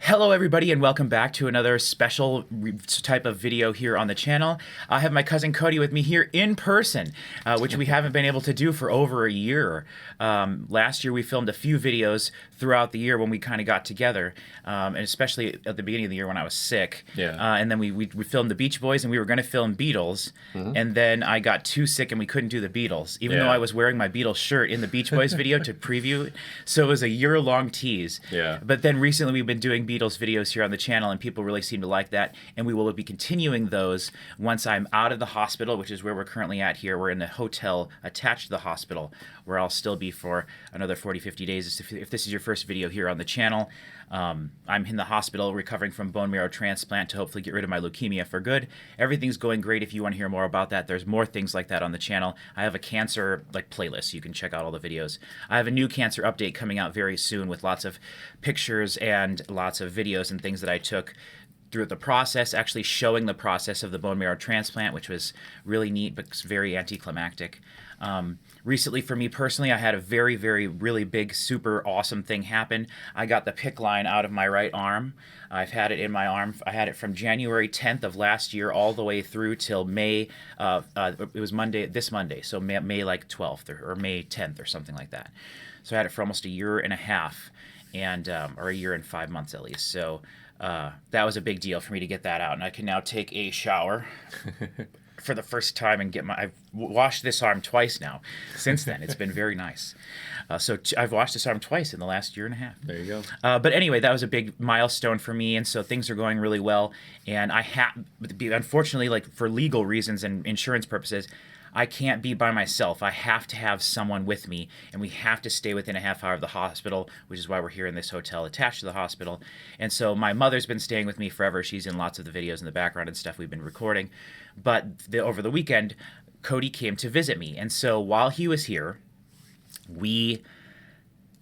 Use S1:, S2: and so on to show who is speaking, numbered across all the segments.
S1: Hello everybody and welcome back to another special type of video here on the channel. I have my cousin Cody with me here in person, which we haven't been able to do for over a year. Last year we filmed a few videos throughout the year when we kind of got together, and especially at the beginning of the year when I was sick. And then we filmed the Beach Boys and we were going to film Beatles, and then I got too sick and we couldn't do the Beatles, even though I was wearing my Beatles shirt in the Beach Boys video to preview it. So it was a year-long tease. But then recently we've been doing Beatles videos here on the channel and people really seem to like that, and we will be continuing those once I'm out of the hospital, which is where we're currently at here. We're in the hotel attached to the hospital where I'll still be for another 40-50 days. If this is your first video here on the channel, I'm in the hospital recovering from bone marrow transplant to hopefully get rid of my leukemia for good. Everything's going great. If you want to hear more about that, there's more things like that on the channel. I have a cancer playlist. You can check out all the videos. I have a new cancer update coming out very soon with lots of pictures and lots of videos and things that I took through the process, actually showing the process of the bone marrow transplant, which was really neat but very anticlimactic. Recently, for me personally, I had a really big, super awesome thing happen. I got the PICC line out of my right arm. I've had it in my arm. I had it from January 10th of last year all the way through till May. It was this Monday, so May like 12th or May 10th or something like that. So I had it for almost a year and a half, and or a year and 5 months at least. So that was a big deal for me to get that out, and I can now take a shower for the first time and I've washed this arm twice now since then. It's been very nice. So I've washed this arm twice in the last year and a half.
S2: There you go.
S1: But anyway, that was a big milestone for me, and so things are going really well. And unfortunately, for legal reasons and insurance purposes, I can't be by myself. I have to have someone with me, and we have to stay within a half hour of the hospital, which is why we're here in this hotel attached to the hospital. And so my mother's been staying with me forever. She's in lots of the videos in the background and stuff we've been recording. But over the weekend, Cody came to visit me. And so while he was here, we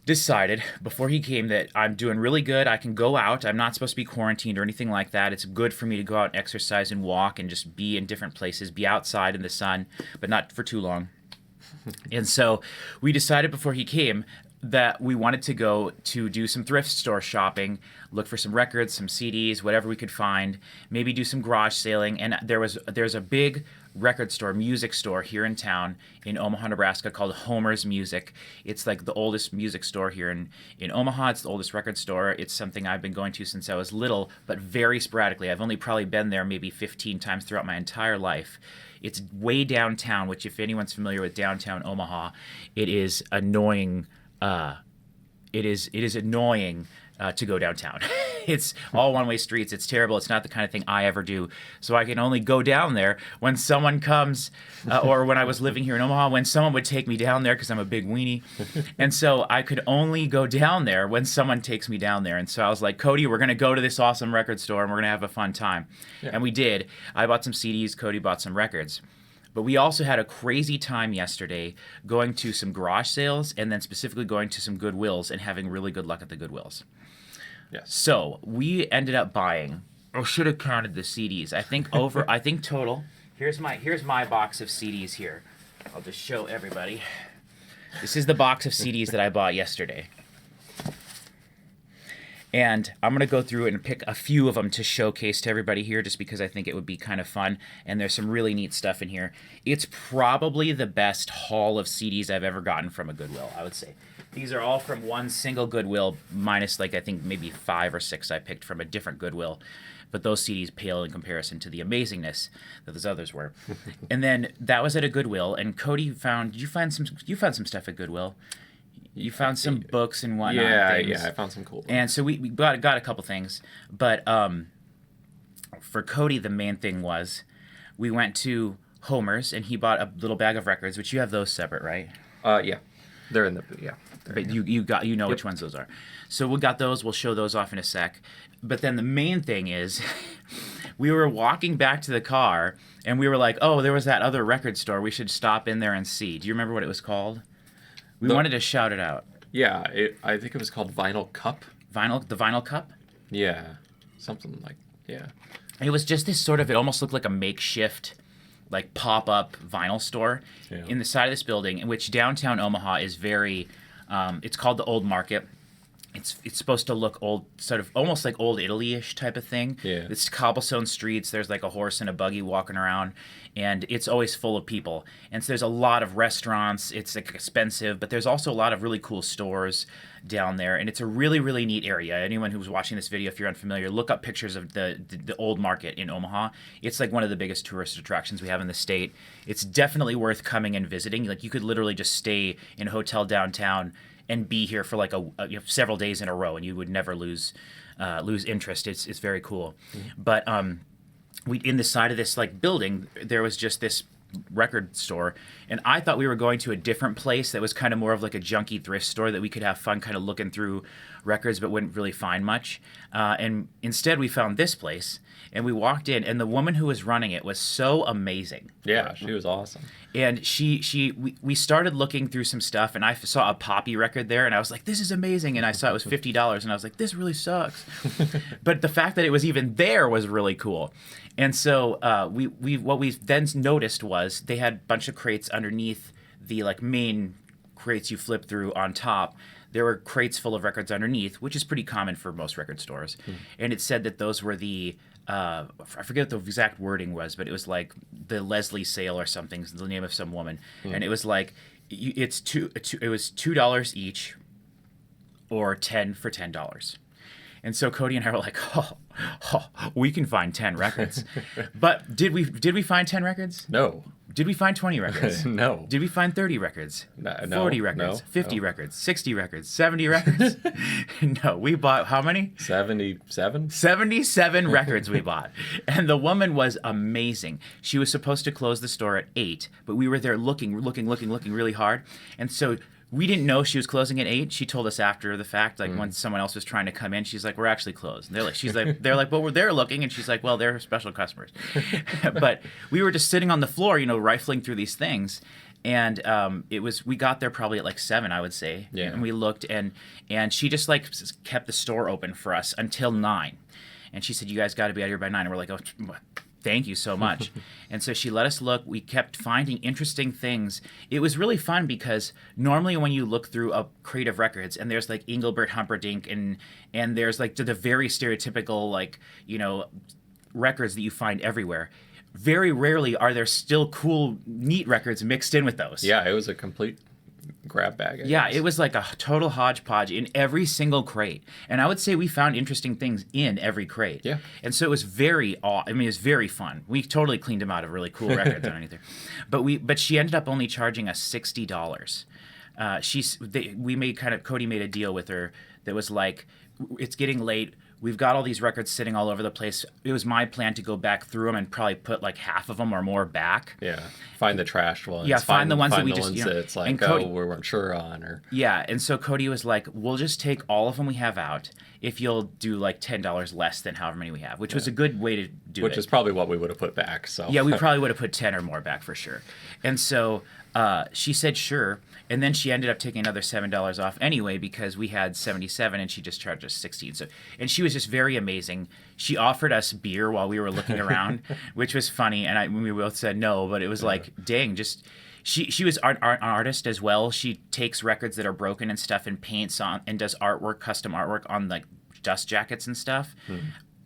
S1: decided before he came that I'm doing really good. I can go out. I'm not supposed to be quarantined or anything like that. It's good for me to go out and exercise and walk and just be in different places, be outside in the sun, but not for too long. And so we decided before he came that we wanted to go to do some thrift store shopping, look for some records, some CDs, whatever we could find, maybe do some garage sailing. And there's a big record store, music store here in town in Omaha, Nebraska called Homer's Music. It's like the oldest music store here in Omaha. It's the oldest record store. It's something I've been going to since I was little, but very sporadically. I've only probably been there maybe 15 times throughout my entire life. It's way downtown, which if anyone's familiar with downtown Omaha, it is annoying. It is annoying to go downtown. It's all one-way streets. It's terrible. It's not the kind of thing I ever do. So I can only go down there when someone comes, or when I was living here in Omaha, when someone would take me down there because I'm a big weenie. And so I could only go down there when someone takes me down there. And so I was like, Cody, we're going to go to this awesome record store and we're going to have a fun time. Yeah. And we did. I bought some CDs. Cody bought some records. But we also had a crazy time yesterday going to some garage sales and then specifically going to some Goodwills and having really good luck at the Goodwills.
S2: Yes.
S1: So we ended up buying, or should have counted the CDs. I think total. Here's my box of CDs here. I'll just show everybody. This is the box of CDs that I bought yesterday. And I'm going to go through and pick a few of them to showcase to everybody here just because I think it would be kind of fun. And there's some really neat stuff in here. It's probably the best haul of CDs I've ever gotten from a Goodwill, I would say. These are all from one single Goodwill, minus I think maybe 5 or 6 I picked from a different Goodwill. But those CDs pale in comparison to the amazingness that those others were. And then that was at a Goodwill. And Cody you found some stuff at Goodwill. You found some books and whatnot.
S2: Yeah, I found some cool ones.
S1: And so we got a couple things. But for Cody, the main thing was we went to Homer's, and he bought a little bag of records, which you have those separate, right?
S2: Yeah. They're in the, yeah.
S1: But you know which ones those are. So we got those. We'll show those off in a sec. But then the main thing is we were walking back to the car, and we were like, oh, there was that other record store. We should stop in there and see. Do you remember what it was called? We wanted to shout it out.
S2: Yeah, I think it was called Vinyl Cup.
S1: The Vinyl Cup?
S2: Yeah, something like, yeah.
S1: It was just this sort of, it almost looked like a makeshift, pop-up vinyl store in the side of this building, in which downtown Omaha is very, it's called the Old Market. It's supposed to look old, sort of almost like old Italy-ish type of thing.
S2: Yeah.
S1: It's cobblestone streets. There's like a horse and a buggy walking around, and it's always full of people. And so there's a lot of restaurants. It's like expensive, but there's also a lot of really cool stores down there, and it's a really, really neat area. Anyone who's watching this video, if you're unfamiliar, look up pictures of the old market in Omaha. It's like one of the biggest tourist attractions we have in the state. It's definitely worth coming and visiting. Like, you could literally just stay in a hotel downtown and be here for like several days in a row, and you would never lose interest. It's very cool. But we in the side of this like building, there was just this record store, and I thought we were going to a different place that was kind of more of like a junky thrift store that we could have fun kind of looking through records but wouldn't really find much. And instead we found this place, and we walked in, and the woman who was running it was so amazing.
S2: Yeah, she was awesome.
S1: And we started looking through some stuff, and I saw a Poppy record there, and I was like, this is amazing. And I saw it was $50, and I was like, this really sucks. But the fact that it was even there was really cool. And so what we then noticed was they had a bunch of crates underneath the like main crates you flip through on top. There were crates full of records underneath, which is pretty common for most record stores. And it said that those were the I forget what the exact wording was, but it was like the Leslie sale or something, the name of some woman, and it was like it was $2 each, or 10 for $10. And so Cody and I were like, we can find 10 records. But did we find 10 records?
S2: No.
S1: Did we find 20 records?
S2: No.
S1: Did we find 30 records?
S2: No,
S1: 40 records?
S2: no,
S1: 50
S2: no.
S1: records? 60 records? 70 records? No, we bought how many?
S2: 77?
S1: 77 records we bought. And the woman was amazing. She was supposed to close the store at 8, but we were there looking really hard. And so we didn't know she was closing at 8. She told us after the fact, like when someone else was trying to come in, she's like, we're actually closed. And they're like, but we're there looking. And she's like, well, they're special customers. But we were just sitting on the floor, rifling through these things. And we got there probably at like 7, I would say.
S2: Yeah.
S1: And we looked, and she just like kept the store open for us until 9. And she said, you guys got to be out here by 9. And we're like, oh, thank you so much. And so she let us look. We kept finding interesting things. It was really fun because normally when you look through a crate of records and there's like Engelbert Humperdinck and there's like the very stereotypical like, records that you find everywhere, very rarely are there still cool, neat records mixed in with those.
S2: Yeah, it was a complete grab bag.
S1: Yeah, it was like a total hodgepodge in every single crate. And I would say we found interesting things in every crate.
S2: Yeah.
S1: And so it was it was very fun. We totally cleaned them out of really cool records underneath there. But she ended up only charging us $60. Cody made a deal with her that was like, it's getting late. We've got all these records sitting all over the place. It was my plan to go back through them and probably put like half of them or more back.
S2: Yeah. Find the trashed ones.
S1: Yeah, find the ones that we just,
S2: that it's like,
S1: Cody,
S2: we weren't sure on. Or
S1: yeah, and so Cody was like, we'll just take all of them we have out if you'll do like $10 less than however many we have, which was a good way to do it.
S2: Which is probably what we would have put back. So
S1: yeah, we probably would have put 10 or more back for sure. And so she said sure, and then she ended up taking another $7 off anyway because we had 77 and she just charged us 16. So, and she was just very amazing. She offered us beer while we were looking around, which was funny, and we both said no, but it was like, dang, just she was an artist as well. She takes records that are broken and stuff and paints on and does artwork, custom artwork on like dust jackets and stuff.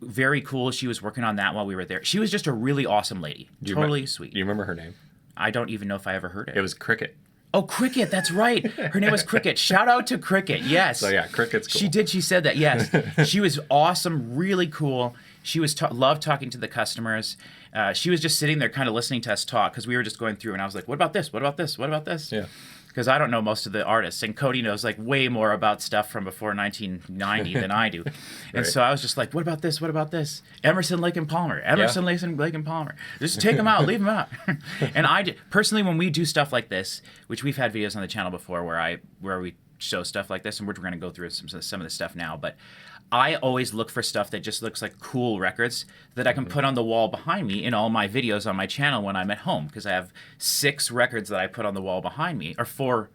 S1: Very cool. She was working on that while we were there. She was just a really awesome lady. Totally sweet.
S2: Do you remember her name?
S1: I don't even know if I ever heard it.
S2: It was Cricket.
S1: Oh, Cricket, that's right. Her name was Cricket. Shout out to Cricket, yes.
S2: So yeah, Cricket's cool.
S1: She said that, yes. She was awesome, really cool. She was loved talking to the customers. She was just sitting there kind of listening to us talk because we were just going through, and I was like, what about this? What about this? What about this?
S2: Yeah.
S1: Because I don't know most of the artists, and Cody knows like way more about stuff from before 1990 than I do. And so I was just like, what about this? What about this? Emerson, Lake and Palmer. Lake and Palmer. Just take them out, leave them out. And personally, when we do stuff like this, which we've had videos on the channel before where we show stuff like this, and we're going to go through some of the stuff now, but I always look for stuff that just looks like cool records that I can put on the wall behind me in all my videos on my channel when I'm at home, because I have 6 records that I put on the wall behind me, or 4.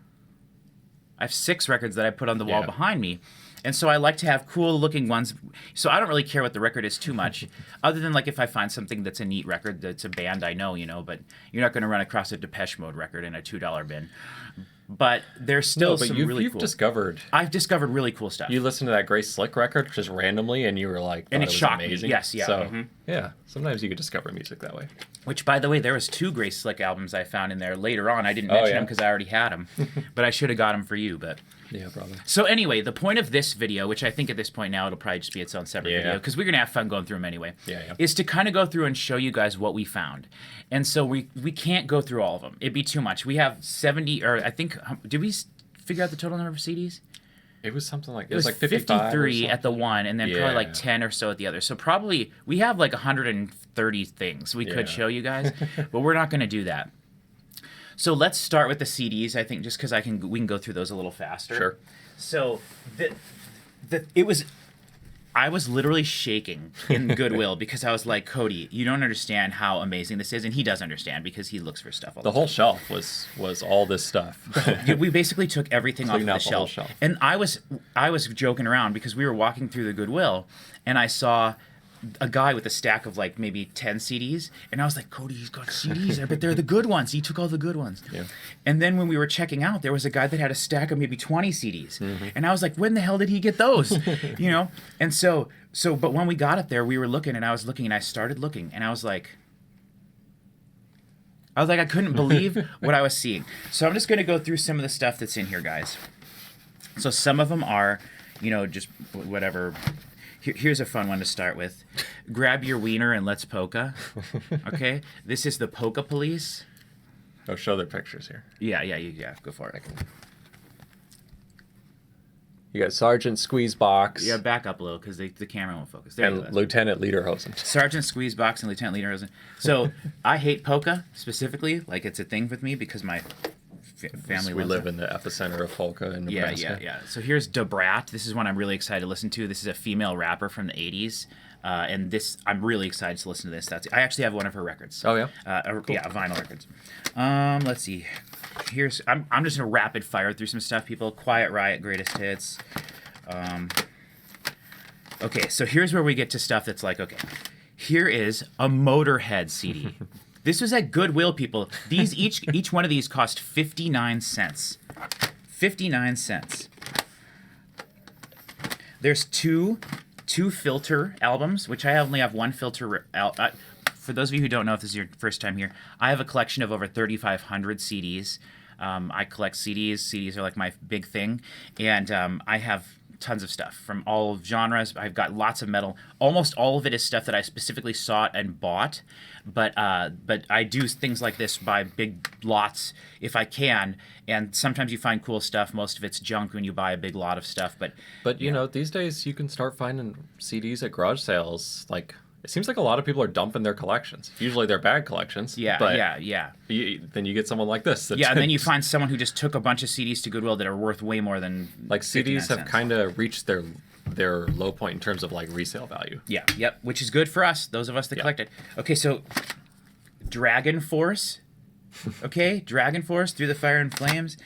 S1: I have 6 records that I put on the wall behind me. And so I like to have cool looking ones. So I don't really care what the record is too much, other than like if I find something that's a neat record, that's a band I know, but you're not going to run across a Depeche Mode record in a $2 bin. but there's still some really
S2: you've
S1: cool.
S2: discovered.
S1: I've discovered really cool stuff.
S2: You listened to that Grace Slick record just randomly, and you were like,
S1: And it
S2: was
S1: shocked me.
S2: amazing.
S1: Yes, yeah.
S2: So yeah, sometimes you could discover music that way.
S1: Which, by the way, there was 2 Grace Slick albums I found in there later on. I didn't mention them because I already had them, but I should have got them for you. But
S2: yeah, probably.
S1: So anyway, the point of this video, which I think at this point now it'll probably just be its own separate video because we're gonna have fun going through them anyway, is to kind of go through and show you guys what we found. And so we can't go through all of them; it'd be too much. We have 70, or I think, did we figure out the total number of CDs?
S2: It was something like
S1: it was
S2: like 53
S1: at the one, and then probably like 10 or so at the other. So probably we have like 130 things we could show you guys, but we're not going to do that. So let's start with the CDs. I think just because we can go through those a little faster.
S2: Sure.
S1: So I was literally shaking in Goodwill because I was like, Cody, you don't understand how amazing this is, and he does understand because he looks for stuff all the time.
S2: The whole shelf was all this stuff.
S1: We basically took everything off of the
S2: whole
S1: shelf.
S2: shelf.
S1: And I was joking around because we were walking through the Goodwill, and I saw a guy with a stack of like maybe 10 CDs, and I was like, Cody, he's got CDs, I bet they're the good ones. He took all the good ones. Yeah. And then when we were checking out, there was a guy that had a stack of maybe 20 CDs, and I was like, when the hell did he get those? You know? And so, but when we got up there, we were looking, and I was looking, and I started looking, and I was like, I couldn't believe what I was seeing. So I'm just going to go through some of the stuff that's in here, guys. So some of them are, just whatever. Here's a fun one to start with. Grab your wiener and let's polka. Okay? This is the Polka Police.
S2: Oh, show their pictures here.
S1: Yeah. Go for it.
S2: You got Sergeant Squeezebox.
S1: Yeah, back up a little because the camera won't focus. There
S2: And Lieutenant Lederhosen.
S1: Sergeant Squeezebox and Lieutenant Lederhosen. So I hate polka specifically. Like it's a thing with me because my family
S2: We live
S1: it.
S2: in the epicenter of polka in Nebraska.
S1: Yeah. So here's Da Brat. This is one I'm really excited to listen to. This is a female rapper from the 80s. And this, I'm really excited to listen to this. I actually have one of her records.
S2: Oh, yeah?
S1: Cool. Yeah, vinyl records. Let's see. I'm just going to rapid fire through some stuff, people. Quiet Riot, Greatest Hits. Okay, so here's where we get to stuff that's like, okay, here is a Motorhead CD. This was at Goodwill, people. These each one of these cost 59 cents. 59 cents. There's two filter albums, which I only have one filter. For those of you who don't know, if this is your first time here, I have a collection of over 3,500 CDs. I collect CDs. CDs are like my big thing, and I have tons of stuff from all genres. I've got lots of metal. Almost all of it is stuff that I specifically sought and bought, but I do things like this, buy big lots if I can, and sometimes you find cool stuff. Most of it's junk when you buy a big lot of stuff, but
S2: you know, these days you can start finding CDs at garage sales. Like, it seems like a lot of people are dumping their collections. Usually they're bad collections.
S1: Yeah.
S2: Then you get someone like this.
S1: And then you find someone who just took a bunch of CDs to Goodwill that are worth way more than
S2: like CDs have
S1: cents.
S2: kind of reached their low point in terms of like resale value.
S1: Yeah, yep, which is good for us, those of us that collect it. Okay, so Dragon Force. Okay, Dragon Force, Through the Fire and Flames.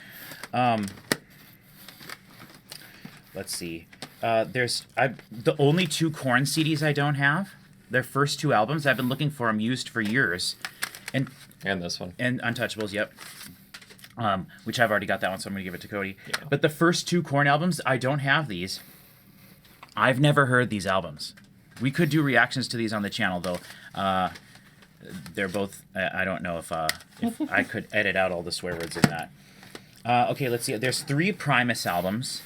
S1: Let's see. There's the only 2 Korn CDs I don't have. Their first 2 albums. I've been looking for them, used for years. And
S2: this one.
S1: And Untouchables, yep. Which I've already got that one, so I'm going to give it to Cody.
S2: Yeah.
S1: But the first 2 Korn albums, I don't have these. I've never heard these albums. We could do reactions to these on the channel, though. They're both... I don't know if I could edit out all the swear words in that. Okay, let's see. There's 3 Primus albums.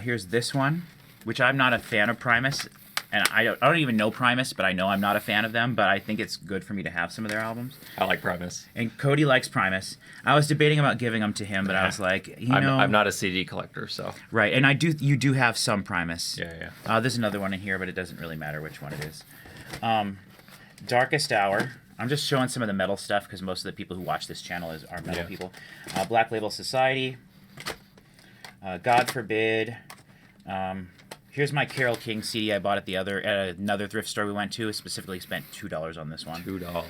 S1: Here's this one, which I'm not a fan of Primus. And I don't even know Primus, but I know I'm not a fan of them. But I think it's good for me to have some of their albums.
S2: I like Primus.
S1: And Cody likes Primus. I was debating about giving them to him, but I was like,
S2: I'm not a CD collector, so.
S1: Right, and you do have some Primus.
S2: Yeah.
S1: There's another one in here, but it doesn't really matter which one it is. Darkest Hour. I'm just showing some of the metal stuff because most of the people who watch this channel are metal people. Black Label Society. God Forbid. Here's my Carole King CD I bought at another thrift store we went to. I specifically spent $2 on this one.
S2: $2.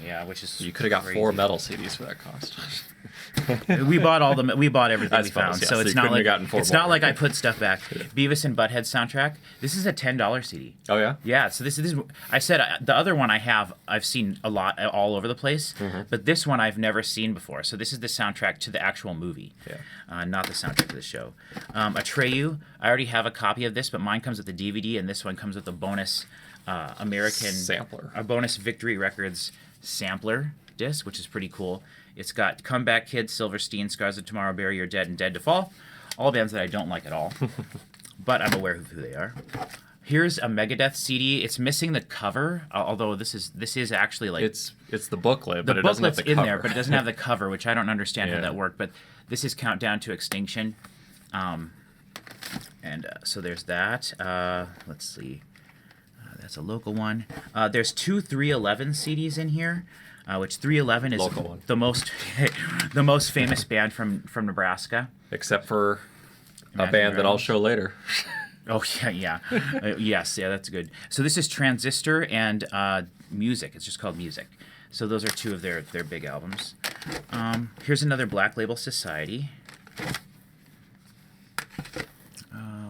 S1: Yeah, which is
S2: You could have got
S1: crazy.
S2: 4 metal CDs for that cost.
S1: We bought everything
S2: I
S1: we
S2: suppose,
S1: found,
S2: yeah,
S1: so
S2: so
S1: it's
S2: you
S1: not
S2: couldn't
S1: like
S2: have gotten 4
S1: it's
S2: more.
S1: not like I put stuff back. Beavis and Butthead soundtrack. This is a $10 CD.
S2: Oh yeah.
S1: Yeah, so this is. I said the other one I've seen a lot all over the place, but this one I've never seen before. So this is the soundtrack to the actual movie, not the soundtrack to the show. Atreyu, I already have a copy of this, but mine comes with the DVD, and this one comes with a bonus American
S2: sampler,
S1: a bonus Victory Records sampler disc, which is pretty cool. It's got Comeback Kid, Silverstein, Scars of Tomorrow, Bury Your Dead, and Dead to Fall. All bands that I don't like at all, but I'm aware of who they are. Here's a Megadeth CD. It's missing the cover, although this is actually like
S2: it's the booklet,
S1: the
S2: but it doesn't have
S1: booklet's
S2: the
S1: in
S2: cover.
S1: there, but it doesn't have the cover, which I don't understand how
S2: Yeah.
S1: that worked. But this is Countdown to Extinction, so there's that. Let's see, that's a local one. There's 2 311 CDs in here. Which 311 is
S2: Local one.
S1: the most famous band from Nebraska.
S2: Except for a
S1: Imagine
S2: band that I'll
S1: Dragons.
S2: show later.
S1: Oh yeah. Yes, yeah, that's good. So this is Transistor and Music. It's just called Music. So those are 2 of their big albums. Here's another Black Label Society.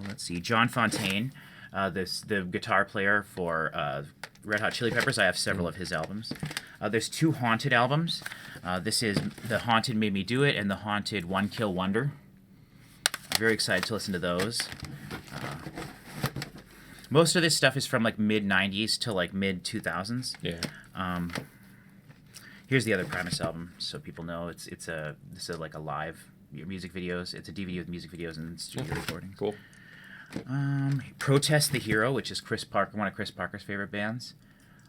S1: Let's see, John Fontaine, the guitar player for Red Hot Chili Peppers. I have several of his albums. There's 2 Haunted albums. This is The Haunted Made Me Do It and The Haunted One Kill Wonder. I'm very excited to listen to those. Most of this stuff is from like mid 90s to like mid 2000s.
S2: Yeah.
S1: Here's the other Primus album, so people know this is like a live music videos. It's a DVD with music videos and studio recordings.
S2: Cool.
S1: Protest the Hero, which is one of Chris Parker's favorite bands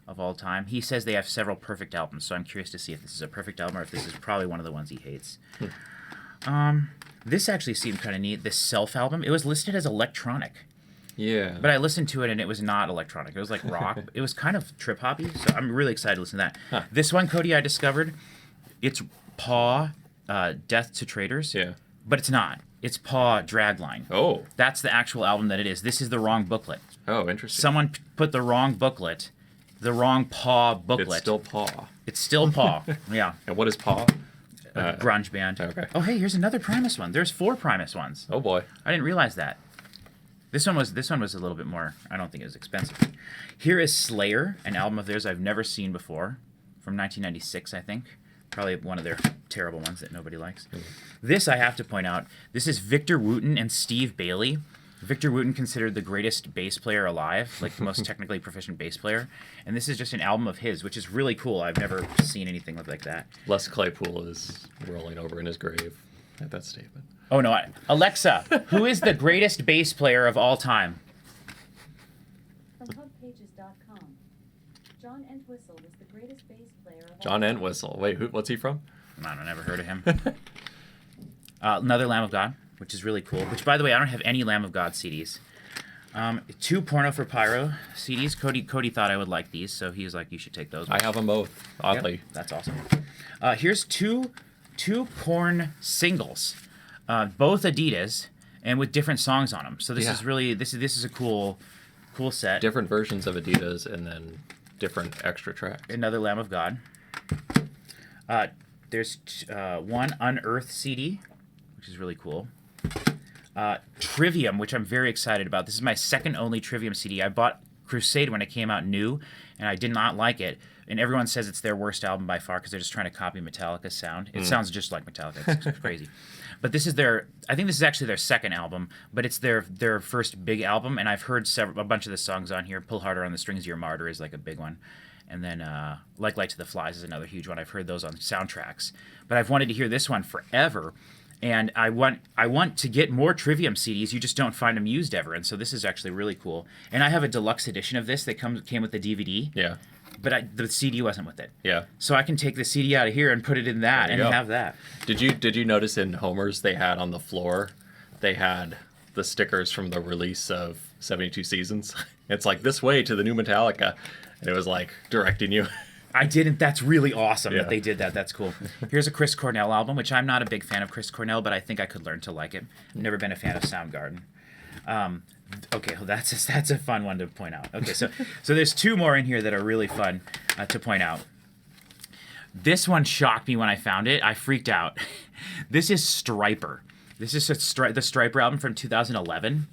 S1: of all time. He says they have several perfect albums, so I'm curious to see if this is a perfect album or if this is probably one of the ones he hates. This actually seemed kind of neat. This Self album, it was listed as electronic,
S2: Yeah.
S1: but I listened to it and it was not electronic. It was like rock. It was kind of trip hoppy, so I'm really excited to listen to that.
S2: Huh.
S1: This one, Cody, I discovered, it's Paw, Death to Traitors.
S2: Yeah.
S1: But it's not. It's Paw Dragline.
S2: Oh.
S1: That's the actual album that it is. This is the wrong booklet.
S2: Oh, interesting.
S1: Someone put the wrong booklet, the wrong Paw booklet.
S2: It's still Paw.
S1: It's still Paw. Yeah.
S2: And what is Paw?
S1: A grunge band.
S2: Okay.
S1: Oh, hey, here's another Primus one. There's 4 Primus ones.
S2: Oh boy.
S1: I didn't realize that. This one was a little bit more. I don't think it was expensive. Here is Slayer, an album of theirs I've never seen before, from 1996, I think. Probably one of their terrible ones that nobody likes. This, I have to point out, this is Victor Wooten and Steve Bailey. Victor Wooten considered the greatest bass player alive, like the most technically proficient bass player. And this is just an album of his, which is really cool. I've never seen anything like that.
S2: Les Claypool is rolling over in his grave at that statement.
S1: Oh, no. Alexa, who is the greatest bass player of all time?
S3: From hubpages.com, John Entwistle was the greatest bass player of all
S2: John
S3: time.
S2: Entwistle. Wait, what's he from?
S1: I don't know, never heard of him. Another Lamb of God, which is really cool. Which, by the way, I don't have any Lamb of God CDs. 2 Porno for Pyro CDs. Cody thought I would like these, so he was like, "You should take those."
S2: I have them both. Oddly.
S1: Yep, that's awesome. Here's two Korn singles, both Adidas, and with different songs on them. So this
S2: Yeah.
S1: is really this is a cool set.
S2: Different versions of Adidas and then different extra tracks.
S1: Another Lamb of God. There's one Unearthed CD, which is really cool. Trivium, which I'm very excited about. This is my second only Trivium CD. I bought Crusade when it came out new, and I did not like it. And everyone says it's their worst album by far because they're just trying to copy Metallica's sound. It sounds just like Metallica. It's crazy. But this is I think this is actually their second album, but it's their first big album, and I've heard a bunch of the songs on here. Pull Harder on the Strings, Your Martyr is like a big one. And then Like Light to the Flies is another huge one. I've heard those on soundtracks. But I've wanted to hear this one forever. And I want to get more Trivium CDs. You just don't find them used ever. And so this is actually really cool. And I have a deluxe edition of this that came with the DVD.
S2: Yeah.
S1: But the CD wasn't with it.
S2: Yeah.
S1: So I can take the CD out of here and put it in that and
S2: go.
S1: have that.
S2: Did you notice in Homer's they had on the floor, they had the stickers from the release of 72 Seasons? It's like, this way to the new Metallica. And it was like directing you.
S1: I didn't. That's really awesome
S2: Yeah.
S1: that they did that. That's cool. Here's a Chris Cornell album, which I'm not a big fan of Chris Cornell, but I think I could learn to like it. I've never been a fan of Soundgarden. Okay, well, that's a fun one to point out. Okay, so there's two more in here that are really fun to point out. This one shocked me when I found it. I freaked out. This is Striper. This is the Striper album from 2011.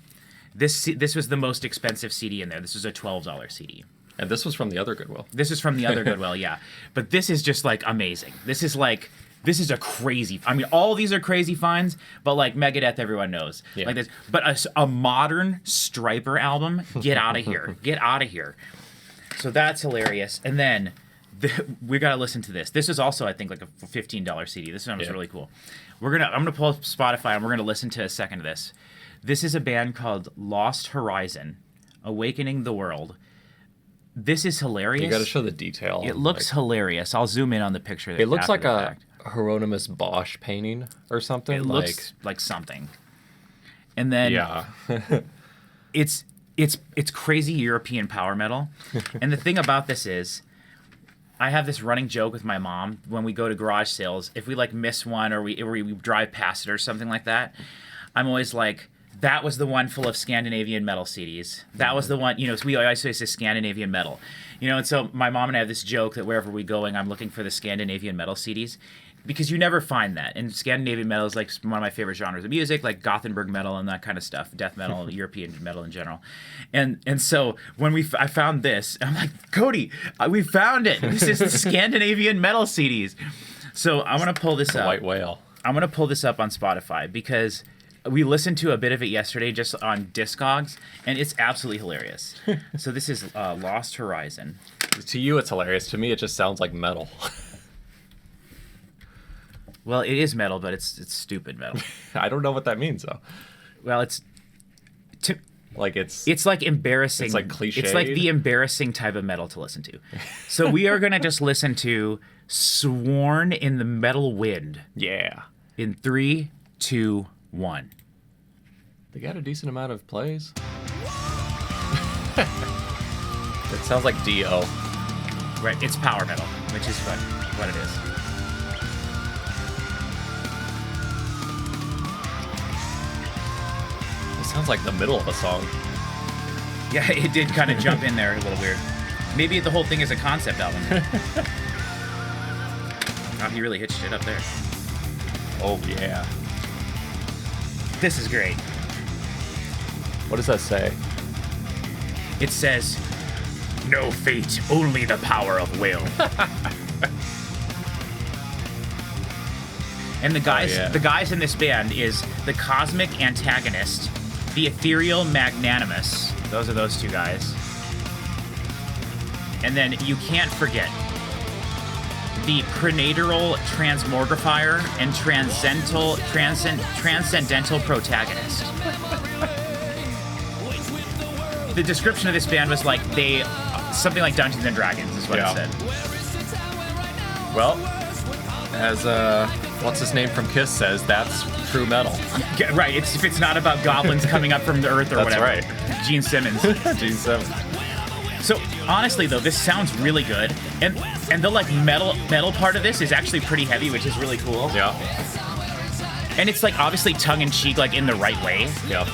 S1: This was the most expensive CD in there. This was a $12 CD.
S2: And this was from the other Goodwill.
S1: This is from the other Goodwill, yeah. But this is just like amazing. This is a crazy. I mean, all these are crazy finds, but like Megadeth, everyone knows.
S2: Yeah.
S1: Like this, but a modern Striper album. Get out of here. Get out of here. So that's hilarious. And then we gotta listen to this. This is also, I think, like a $15 CD. This one was really cool. I'm gonna pull up Spotify and we're gonna listen to a second of this. This is a band called Lost Horizon, Awakening the World. This is hilarious.
S2: You got to show the detail.
S1: It looks hilarious. I'll zoom in on the picture.
S2: It looks like a Hieronymus Bosch painting or something.
S1: It looks like something. And then it's crazy European power metal. And the thing about this is, I have this running joke with my mom when we go to garage sales. If we like miss one or we drive past it or something like that, I'm always like, that was the one full of Scandinavian metal CDs. That was the one, so we always say Scandinavian metal. And so my mom and I have this joke that wherever we're going, I'm looking for the Scandinavian metal CDs. Because you never find that. And Scandinavian metal is like one of my favorite genres of music, like Gothenburg metal and that kind of stuff, death metal, European metal in general. And so when I found this, I'm like, Cody, we found it. This is the Scandinavian metal CDs. So I'm going to pull this up.
S2: White Whale.
S1: I'm going to pull this up on Spotify because we listened to a bit of it yesterday just on Discogs, and it's absolutely hilarious. So this is Lost Horizon.
S2: To you, it's hilarious. To me, it just sounds like metal.
S1: Well, it is metal, but it's stupid metal.
S2: I don't know what that means, though.
S1: Well, it's like embarrassing.
S2: It's like cliched.
S1: It's like the embarrassing type of metal to listen to. So we are gonna just listen to "Sworn in the Metal Wind."
S2: Yeah.
S1: In 3, 2, 1.
S2: They got a decent amount of plays. It sounds like Dio.
S1: Right. It's power metal, which is what it is.
S2: Sounds like the middle of a song.
S1: Yeah, it did kind of jump in there a little weird. Maybe the whole thing is a concept album. Oh, he really hitched it up there.
S2: Oh, yeah.
S1: This is great.
S2: What does that say?
S1: It says, "No fate, only the power of will." And the guys in this band is the Cosmic Antagonist, the Ethereal Magnanimous. Those are those two guys. And then you can't forget the Prenatal Transmogrifier and Transcendental Protagonist. The description of this band was like something like Dungeons and Dragons is what it said.
S2: Well, as what's his name from Kiss says, that's true metal.
S1: Yeah, right. If it's not about goblins coming up from the earth or whatever.
S2: That's right.
S1: Gene Simmons.
S2: Gene Simmons.
S1: So honestly though, this sounds really good, and the like metal part of this is actually pretty heavy, which is really cool.
S2: Yeah.
S1: And it's like obviously tongue in cheek, like in the right way.
S2: Yeah.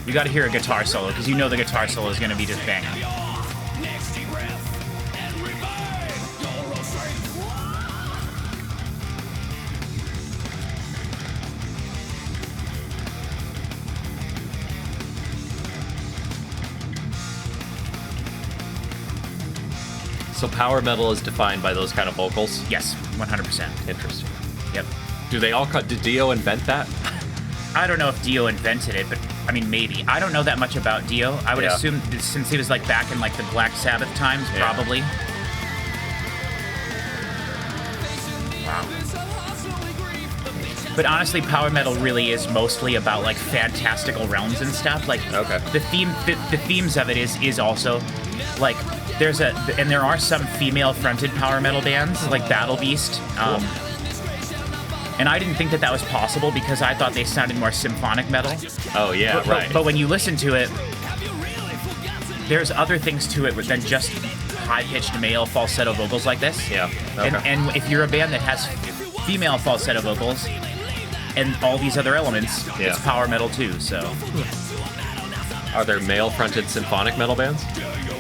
S1: You got to hear a guitar solo because you know the guitar solo is going to be just banging.
S2: So power metal is defined by those kind of vocals?
S1: Yes, 100%.
S2: Interesting.
S1: Yep.
S2: Did Dio invent that?
S1: I don't know if Dio invented it, but I mean, maybe. I don't know that much about Dio. I would assume that since he was like back in like the Black Sabbath times, probably. Wow. But honestly, power metal really is mostly about like fantastical realms and stuff. Like the themes of it is also like there are some female-fronted power metal bands like Battle Beast. And I didn't think that was possible because I thought they sounded more symphonic metal.
S2: Oh, yeah, right.
S1: But when you listen to it, there's other things to it than just high-pitched male falsetto vocals like this.
S2: Yeah. Okay.
S1: And if you're a band that has female falsetto vocals, and all these other elements,
S2: Yeah.
S1: it's power metal too. So
S2: Are there male-fronted symphonic metal bands?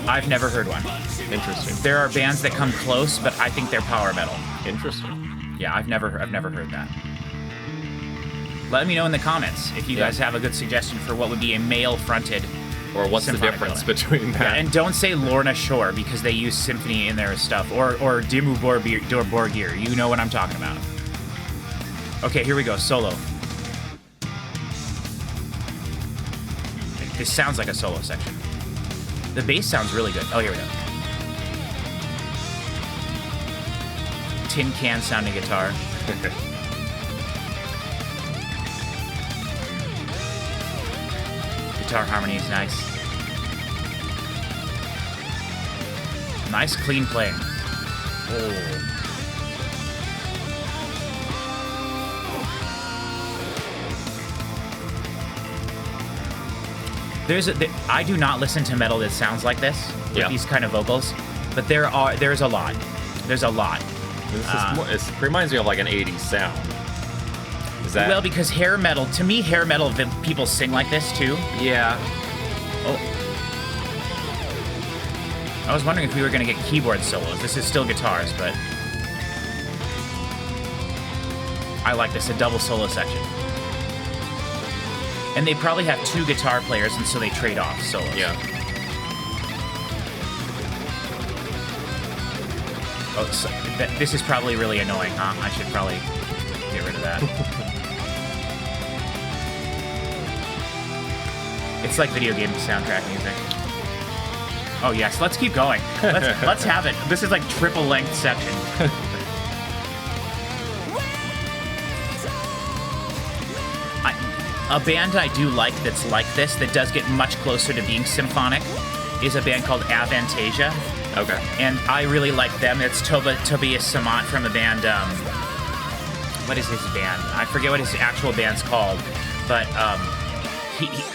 S1: I've never heard one.
S2: Interesting.
S1: There are bands that come close, but I think they're power metal.
S2: Interesting.
S1: Yeah, I've never heard that. Let me know in the comments if you guys have a good suggestion for what would be a male-fronted.
S2: Or what's the
S1: Symphonic
S2: difference
S1: metal.
S2: between that?
S1: Yeah, and don't say Lorna Shore because they use symphony in their stuff, or Dimmu Borgir. You know what I'm talking about. Okay, here we go. Solo. This sounds like a solo section. The bass sounds really good. Oh, here we go. Tin can sounding guitar. Guitar harmony is nice. Nice, clean playing. Oh. I do not listen to metal that sounds like this with these kind of vocals, but there's a lot. There's a lot.
S2: This is more, it reminds me of like an 80s sound. Is that?
S1: Well, because hair metal, to me, hair metal people sing like this too.
S2: Yeah.
S1: Oh. I was wondering if we were going to get keyboard solos. This is still guitars, but I like this, a double solo section. And they probably have two guitar players, and so they trade off solos.
S2: Yeah.
S1: Oh, so this is probably really annoying, huh? I should probably get rid of that. It's like video game soundtrack music. Oh yes, let's keep going. Let's have it. This is like triple length section. A band I do like that's like this, that does get much closer to being symphonic, is a band called Avantasia.
S2: Okay.
S1: And I really like them. It's Tobias Samant from a band, what is his band? I forget what his actual band's called, but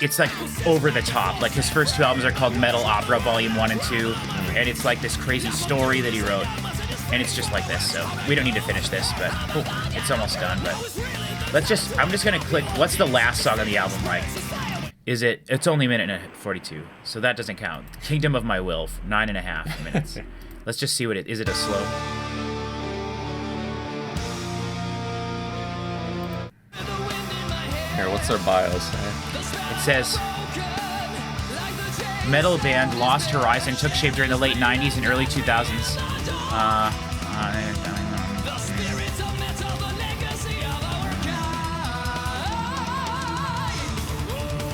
S1: it's like over the top. Like his first two albums are called Metal Opera Volume 1 and 2, and it's like this crazy story that he wrote, and it's just like this, so we don't need to finish this, but it's almost done, but I'm just gonna click, what's the last song on the album like? It's only a minute and 42, so that doesn't count. Kingdom of My Will, 9.5 minutes. Let's just see what is it a slow?
S2: Here, what's their bio say?
S1: It says, metal band Lost Horizon took shape during the late 90s and early 2000s.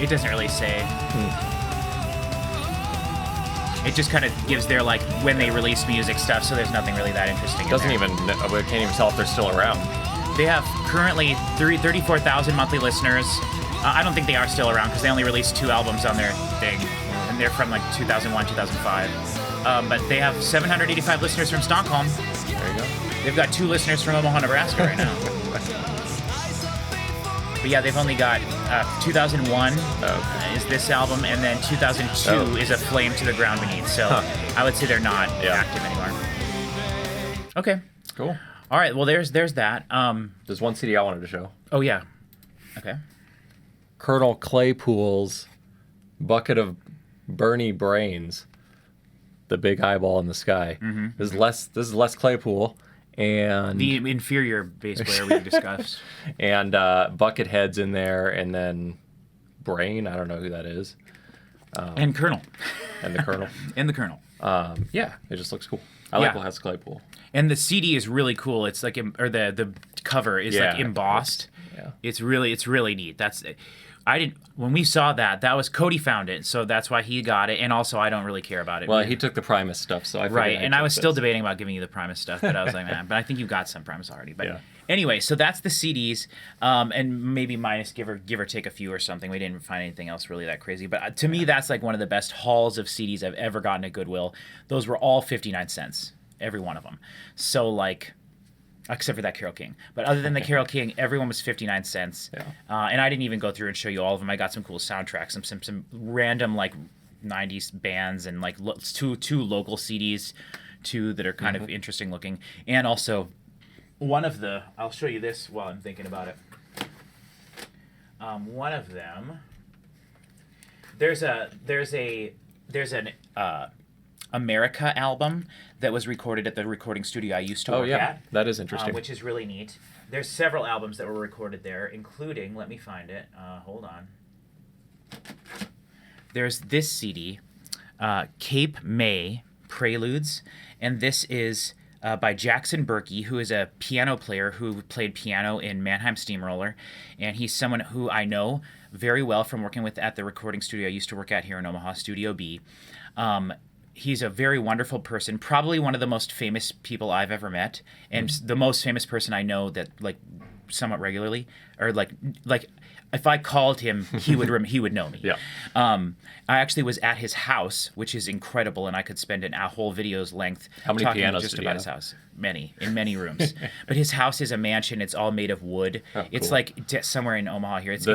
S1: It doesn't really say. It just kind of gives their, like, when they release music stuff, so there's nothing really that interesting
S2: Doesn't
S1: in there.
S2: we can't even tell if they're still around.
S1: They have currently 34,000 monthly listeners. I don't think they are still around because they only released 2 albums on their thing, and they're from like 2001, 2005. But they have 785 listeners from Stockholm.
S2: There you go.
S1: They've got 2 listeners from Omaha, Nebraska right now. But yeah, they've only got 2001 is this album, and then 2002 is A Flame to the Ground Beneath. So I would say they're not active anymore. Okay.
S2: Cool.
S1: All right. Well, there's that.
S2: There's one CD I wanted to show.
S1: Oh yeah. Okay.
S2: Colonel Claypool's Bucket of Bernie Brains. The big eyeball in the sky. Mm-hmm. This is Les Claypool. And
S1: the inferior bass player we discussed.
S2: And Buckethead's in there, and then Brain, I don't know who that is.
S1: And Colonel.
S2: And the Colonel.
S1: And the Colonel.
S2: Yeah, it just looks cool. I like Les Claypool.
S1: And the CD is really cool. It's like, or the cover is like embossed. It's really neat. When we saw that was Cody found it, so that's why he got it, and also I don't really care about it.
S2: Well, he took the Primus stuff, so I figured
S1: right, and I was still debating about giving you the Primus stuff, but I was like, man, but I think you got some Primus already. But anyway, so that's the CDs, and maybe minus give or take a few or something. We didn't find anything else really that crazy, but to me, that's like one of the best hauls of CDs I've ever gotten at Goodwill. Those were all 59 cents, every one of them. So like, except for that Carole King. But other than the Carole King, everyone was 59 cents. Yeah. And I didn't even go through and show you all of them. I got some cool soundtracks, some random like 90s bands, and like two local CDs, 2 that are kind of interesting looking. And also one of I'll show you this while I'm thinking about it. One of them. There's an America album that was recorded at the recording studio I used to work at.
S2: That is interesting.
S1: Which is really neat. There's several albums that were recorded there, including, let me find it. Hold on. There's this CD, Cape May Preludes, and this is by Jackson Berkey, who is a piano player who played piano in Mannheim Steamroller, and he's someone who I know very well from working with at the recording studio I used to work at here in Omaha, Studio B. He's a very wonderful person, probably one of the most famous people I've ever met, and the most famous person I know that like somewhat regularly, or like if I called him, he would know me.
S2: Yeah.
S1: I actually was at his house, which is incredible, and I could spend a whole video's length
S2: How many
S1: talking
S2: pianos
S1: just
S2: did he
S1: about
S2: have?
S1: his house. Many, in many rooms. But his house is a mansion. It's all made of wood.
S2: Oh,
S1: It's
S2: cool.
S1: like somewhere in Omaha here. It's
S2: The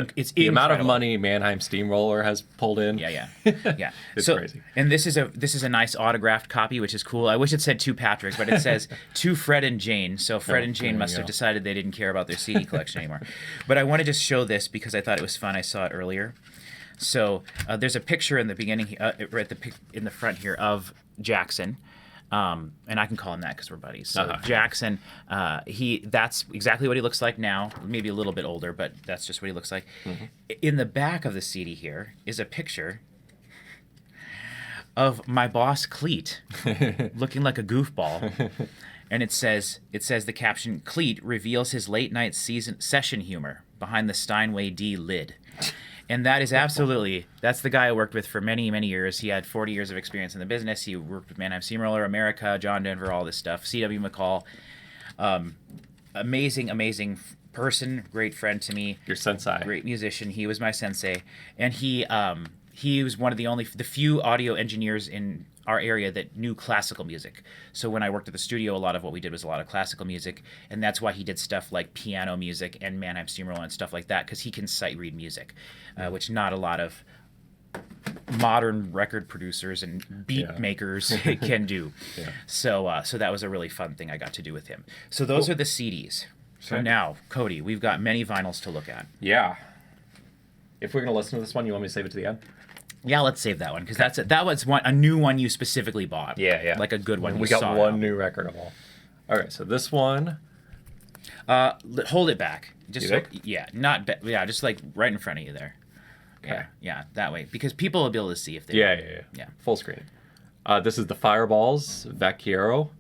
S2: amount of
S1: incredible.
S2: money Mannheim Steamroller has pulled in.
S1: Yeah.
S2: It's
S1: so,
S2: crazy.
S1: And this is a nice autographed copy, which is cool. I wish it said to Patrick, but it says to Fred and Jane. So Fred and
S2: there
S1: Jane
S2: you
S1: must
S2: go.
S1: have decided they didn't care about their CD collection anymore. But I want to just show this because I thought it was fun. I saw it earlier. So there's a picture in the beginning, right in the front here of Jackson. And I can call him that because we're buddies. So Jackson, that's exactly what he looks like now. Maybe a little bit older, but that's just what he looks like. In the back of the CD here is a picture of my boss Cleet, looking like a goofball. And it says the caption, Cleet reveals his late night session humor behind the Steinway D lid. And that is that's the guy I worked with for many, many years. He had 40 years of experience in the business. He worked with Mannheim Steamroller, America, John Denver, all this stuff. C.W. McCall. Amazing person, great friend to me.
S2: Your sensei.
S1: Great musician. He was my sensei. And he was one of the few audio engineers in our area that knew classical music. So when I worked at the studio, a lot of what we did was a lot of classical music, and that's why he did stuff like piano music and Mannheim Steamroller and stuff like that, because he can sight read music, which not a lot of modern record producers and beat makers can do.
S2: Yeah.
S1: So that was a really fun thing I got to do with him. So those are the CDs. So
S2: Okay.
S1: now, Cody, we've got many vinyls to look at.
S2: Yeah. If we're going to listen to this one, you want me to save it to the end?
S1: Yeah, let's save that one because that was a new one you specifically bought.
S2: Yeah.
S1: like a good one.
S2: We
S1: you
S2: got
S1: sought
S2: one
S1: out.
S2: new record of all. All right, so this one.
S1: Hold it back. Just
S2: You think?
S1: just like right in front of you there.
S2: Okay.
S1: Yeah, that way because people will be able to see if they.
S2: Yeah. Full screen. This is the Fireballs Vaquero,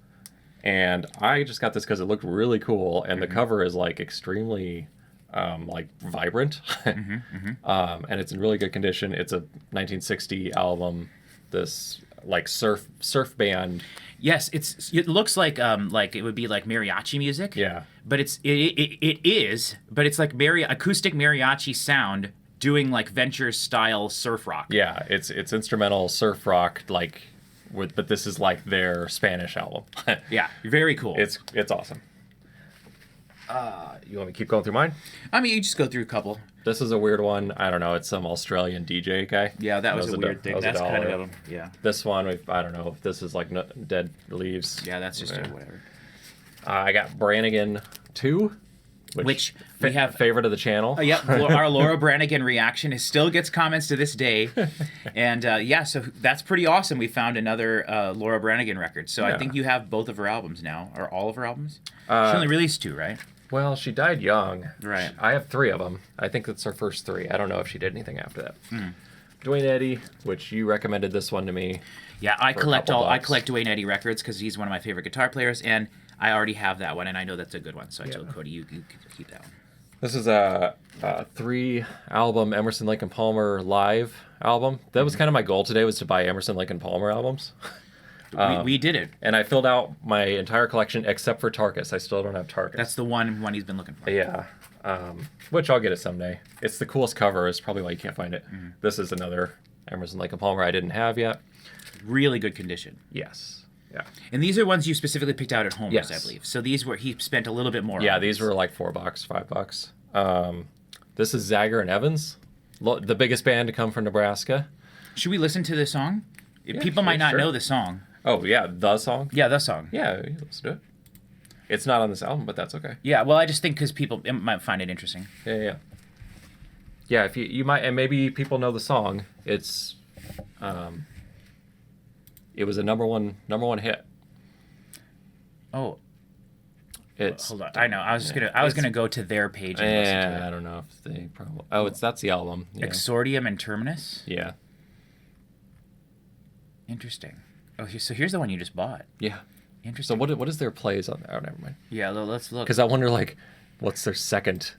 S2: and I just got this because it looked really cool, and the cover is like extremely, like vibrant, and it's in really good condition. It's a 1960 album. This like surf band.
S1: Yes, it looks like it would be like mariachi music.
S2: Yeah.
S1: But it is, but it's like acoustic mariachi sound doing like Venture style surf rock.
S2: Yeah, it's instrumental surf rock but this is like their Spanish album.
S1: Yeah, very cool.
S2: It's awesome. You want me to keep going through mine?
S1: I mean, you just go through a couple.
S2: This is a weird one. I don't know. It's some Australian DJ guy.
S1: Yeah, that was a weird
S2: that
S1: thing.
S2: was
S1: That's kind
S2: $1.
S1: of yeah.
S2: This one, I don't know if this is like Dead Leaves.
S1: Yeah, that's just whatever.
S2: I got Brannigan 2,
S1: Which we have
S2: favorite of the channel.
S1: Yep, our Laura Branigan reaction still gets comments to this day, and so that's pretty awesome. We found another Laura Branigan record, so I
S2: Yeah.
S1: think you have both of her albums now, or all of her albums. She only released 2, right?
S2: Well, she died young.
S1: Right.
S2: I have 3 of them. I think that's her first 3. I don't know if she did anything after that. Dwayne Eddy, which you recommended this one to me.
S1: Yeah, I
S2: For a
S1: collect
S2: couple
S1: I
S2: bucks.
S1: collect Dwayne Eddy records because he's one of my favorite guitar players, and I already have that one, and I know that's a good one. So I told Cody, you can keep that one.
S2: This is a 3-album Emerson, Lake and Palmer live album. That was kind of my goal today, was to buy Emerson, Lake and Palmer albums.
S1: We did it.
S2: And I filled out my entire collection except for Tarkus. I still don't have Tarkus.
S1: That's the one he's been looking for.
S2: Yeah. Which I'll get it someday. It's the coolest cover. Is probably why you can't find it. This is another Emerson, Lake and Palmer I didn't have yet.
S1: Really good condition.
S2: Yes. Yeah.
S1: And these are ones you specifically picked out at Homer's,
S2: Yes.
S1: I believe. So these he spent a little bit more.
S2: Yeah,
S1: on
S2: these were like $4, $5. This is Zager and Evans, the biggest band to come from Nebraska.
S1: Should we listen to the song? People
S2: sure,
S1: might not
S2: sure.
S1: know the song.
S2: Oh yeah, the song.
S1: Yeah, the song.
S2: Yeah, let's do it. It's not on this album, but that's okay.
S1: Yeah, well, I just think because people might find it interesting.
S2: Yeah. Yeah, if you might, and maybe people know the song. It's, it was a number one hit.
S1: Oh,
S2: It's
S1: hold on. I know. I was gonna go to their page and listen to it.
S2: I don't know if they probably. Oh, that's the album. Yeah.
S1: Exordium and Terminus.
S2: Yeah.
S1: Interesting. Oh, so here's the one you just bought.
S2: Yeah.
S1: Interesting.
S2: So what is their plays on? Oh, never mind.
S1: Yeah, let's look.
S2: Because I wonder, like, what's their second?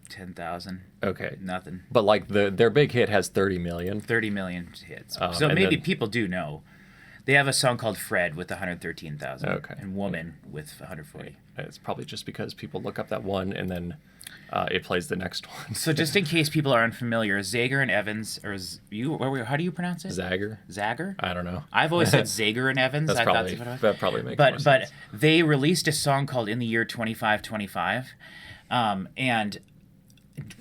S1: 10,000.
S2: Okay.
S1: Nothing.
S2: But like their big hit has 30 million.
S1: 30 million hits.
S2: And
S1: So maybe
S2: then-
S1: people do know. They have a song called Fred with 113,000.
S2: Okay.
S1: And Woman with 140.
S2: It's probably just because people look up that one and then it plays the next one.
S1: So just in case people are unfamiliar, Zager and Evans, how do you pronounce it?
S2: Zager?
S1: Zager?
S2: I don't know.
S1: I've always said Zager and Evans.
S2: That probably makes more sense.
S1: But they released a song called In the Year 2525. And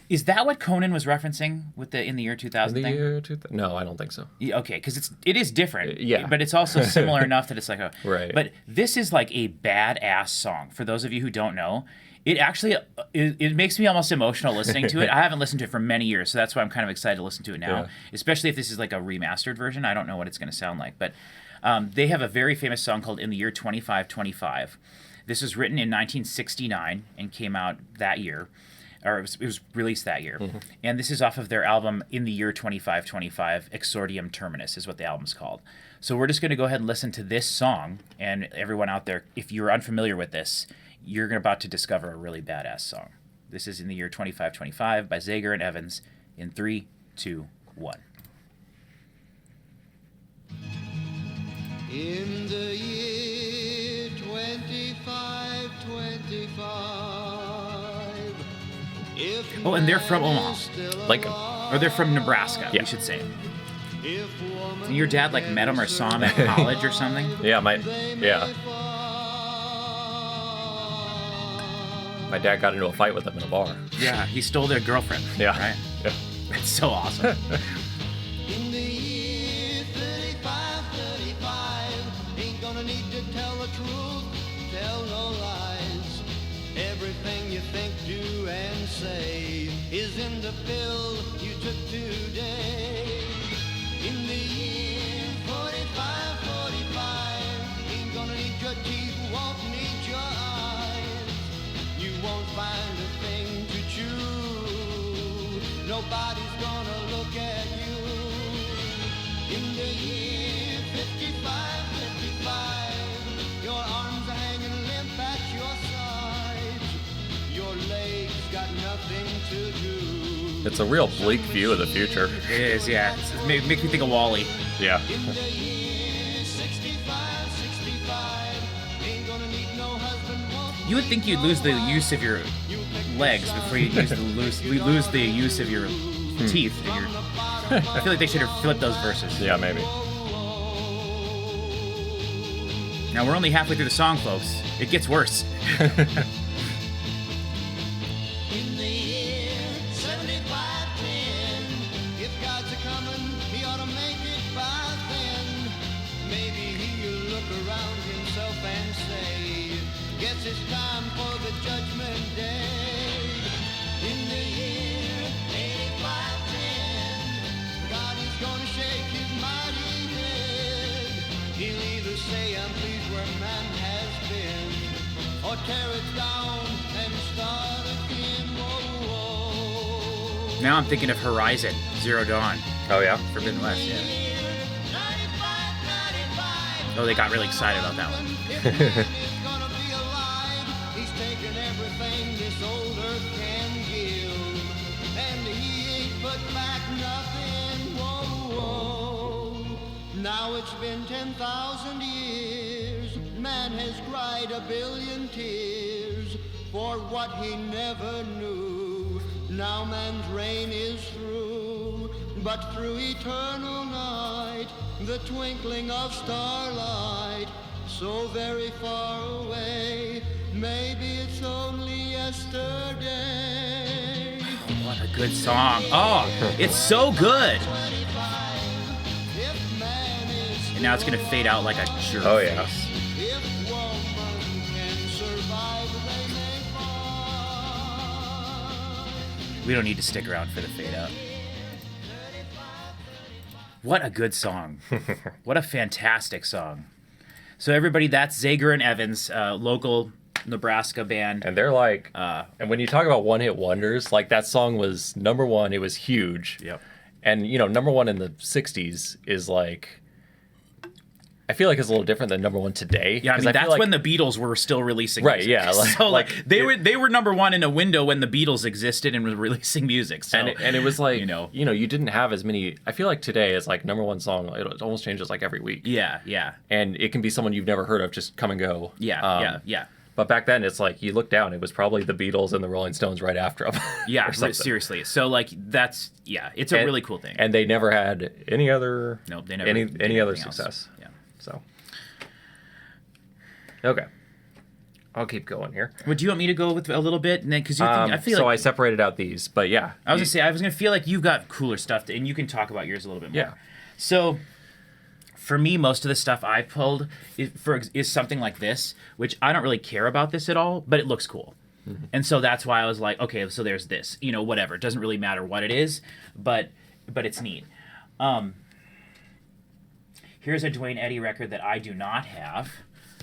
S1: is that what Conan was referencing with the In the Year 2000
S2: In the
S1: thing?
S2: year 2000? No, I don't think so.
S1: Yeah, okay, because it is different.
S2: Yeah.
S1: But it's also similar enough that it's like
S2: Right.
S1: But this is like a badass song. For those of you who don't know, it actually it makes me almost emotional listening to it. I haven't listened to it for many years, so that's why I'm kind of excited to listen to it now.
S2: Yeah.
S1: Especially if this is like a remastered version. I don't know what it's going to sound like, but they have a very famous song called In the Year 2525. This was written in 1969 and came out that year. Or it was released that year.
S2: Mm-hmm.
S1: And this is off of their album In the Year 2525, Exordium Terminus is what the album's called. So we're just going to go ahead and listen to this song. And everyone out there, if you're unfamiliar with this, you're about to discover a really badass song. This is In the Year 2525 by Zager and Evans in 3, 2, 1.
S4: In the year 2525.
S1: Oh, and they're from Omaha.
S2: Lincoln.
S1: Or they're from Nebraska,
S2: Yeah.
S1: we should say. And your dad like met him or saw him at college or something?
S2: Yeah, my dad got into a fight with him in a bar.
S1: Yeah, he stole their girlfriend.
S2: Yeah.
S1: Right?
S2: Yeah.
S1: That's so awesome.
S4: In the year 35, ain't gonna need to tell the truth, tell no lies. Everything you think, do, and say is in the pill you took today. In the year 45, ain't gonna need your teeth, won't need your eyes. You won't find a thing to chew. Nobody's gonna look at you. In the year 55, your arms are hanging limp at your sides. Your legs got nothing to do.
S2: It's a real bleak view of the future.
S1: It is, yeah. It makes me think of Wall-E.
S2: Yeah.
S4: In the year 65, ain't gonna need no husband, won't
S1: You would think you'd lose the use of your legs before you lose the use of your teeth. I feel like they should have flipped those verses.
S2: Yeah, maybe.
S1: Now we're only halfway through the song, folks. It gets worse.
S4: In the year 7510, if God's a coming, he ought to make it by then. Maybe he'll look around himself and say, guess it's time for the judgment day. In the year 8510, God is gonna shake his mighty head. He'll either say, I'm pleased where man has been, or tear it down and start again. Whoa, whoa.
S1: Now I'm thinking of Horizon, Zero Dawn,
S2: Oh yeah.
S1: Forbidden West, yeah. Oh, they got really excited about that one.
S4: He's gonna be alive. He's taken everything this old earth can give, and he ain't put back nothing. Whoa, whoa. Now it's been 10,000 years. Man has cried a billion tears for what he never knew. Now man's reign is through, but through eternal night, the twinkling of starlight, so very far away, maybe it's only yesterday.
S1: What a good song. Oh, it's so good.
S4: If man is
S1: And now it's going to fade out like a jerk.
S2: Oh, yeah.
S1: face.
S4: if woman can survive, they may
S1: We don't need to stick around for the fade out. What a good song. What a fantastic song. So everybody, that's Zager and Evans, local Nebraska band.
S2: And they're like, and when you talk about one-hit wonders, like that song was #1. It was huge.
S1: Yep.
S2: And, you know, #1 in the 60s is like, I feel like it's a little different than #1 today.
S1: Yeah, I mean, that's
S2: like,
S1: when the Beatles were still releasing
S2: right,
S1: music.
S2: yeah.
S1: So, they were #1 in a window when the Beatles existed and were releasing music. So,
S2: and it was like,
S1: you know,
S2: you didn't have as many. I feel like today it's like #1 song. It almost changes like every week.
S1: yeah.
S2: And it can be someone you've never heard of just come and go.
S1: Yeah.
S2: But back then, it's like you look down, it was probably the Beatles and the Rolling Stones right after them.
S1: Yeah, seriously. So, like, it's a really cool thing.
S2: And they never had any other.
S1: No, they never
S2: any other
S1: anything
S2: success.
S1: else. Yeah.
S2: So. Okay. I'll keep going here.
S1: Would you want me to go with a little bit? And then, because I feel like
S2: I separated out these, but yeah.
S1: I was gonna feel like you've got cooler stuff, and you can talk about yours a little bit more.
S2: Yeah.
S1: So, for me, most of the stuff I pulled is something like this, which I don't really care about this at all, but it looks cool. Mm-hmm. And so that's why I was like, okay, so there's this, whatever. It doesn't really matter what it is, but it's neat. Here's a Dwayne Eddy record that I do not have,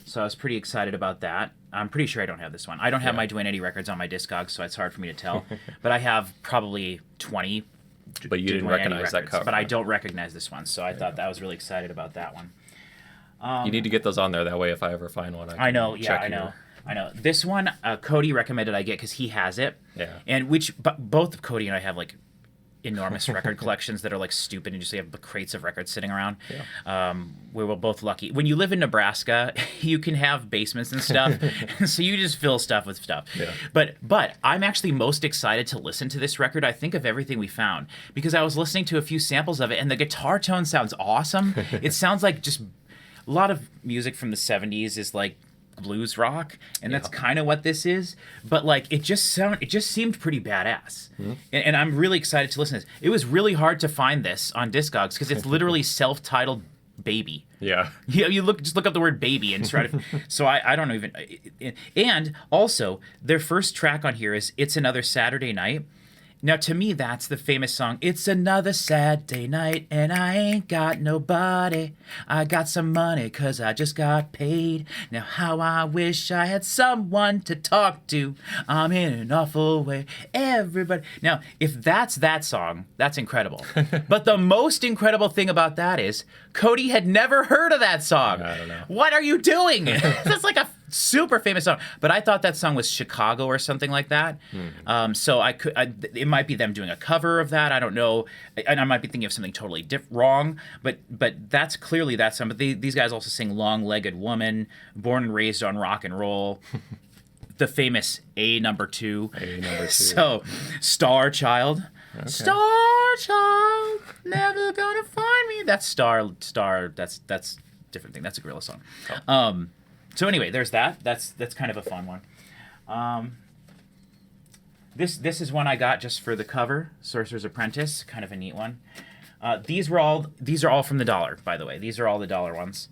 S1: so I was pretty excited about that. I'm pretty sure I don't have this one. I don't have my Dwayne Eddy records on my Discogs, so it's hard for me to tell. But I have probably 20.
S2: But you didn't recognize that cover.
S1: But I don't recognize this one, so I thought that I was really excited about that one.
S2: You need to get those on there. That way, if I ever find one,
S1: I know. This one, Cody recommended I get because he has it.
S2: Yeah.
S1: And both Cody and I have like enormous record collections that are like stupid, and just have crates of records sitting around. Yeah. We were both lucky. When you live in Nebraska, you can have basements and stuff, and so you just fill stuff with stuff. Yeah. But I'm actually most excited to listen to this record, I think, of everything we found, because I was listening to a few samples of it, and the guitar tone sounds awesome. It sounds like just a lot of music from the 70s is like blues rock, and that's kind of what this is, but like it just seemed pretty badass. Mm-hmm. And I'm really excited to listen to this. It was really hard to find this on Discogs because it's literally self-titled Baby.
S2: Yeah.
S1: You look up the word baby and try to so I don't even. And also their first track on here is It's Another Saturday Night. Now, to me, that's the famous song. It's another Saturday night, and I ain't got nobody. I got some money, 'cause I just got paid. Now, how I wish I had someone to talk to. I'm in an awful way. Everybody. Now, if that's that song, that's incredible. But the most incredible thing about that is Cody had never heard of that song.
S2: I don't know.
S1: What are you doing? That's like a super famous song, but I thought that song was Chicago or something like that. So it might be them doing a cover of that. I don't know, and I might be thinking of something totally wrong. But that's clearly that song. But these guys also sing "Long-Legged Woman," "Born and Raised on Rock and Roll," the famous A number 2. So Star Child. Okay. Star Child, never gonna find me. That's Star. That's different thing. That's a Gorilla song. Oh. So anyway, there's that. That's kind of a fun one. This is one I got just for the cover, Sorcerer's Apprentice, kind of a neat one. These are all from the dollar, by the way. These are all the dollar ones.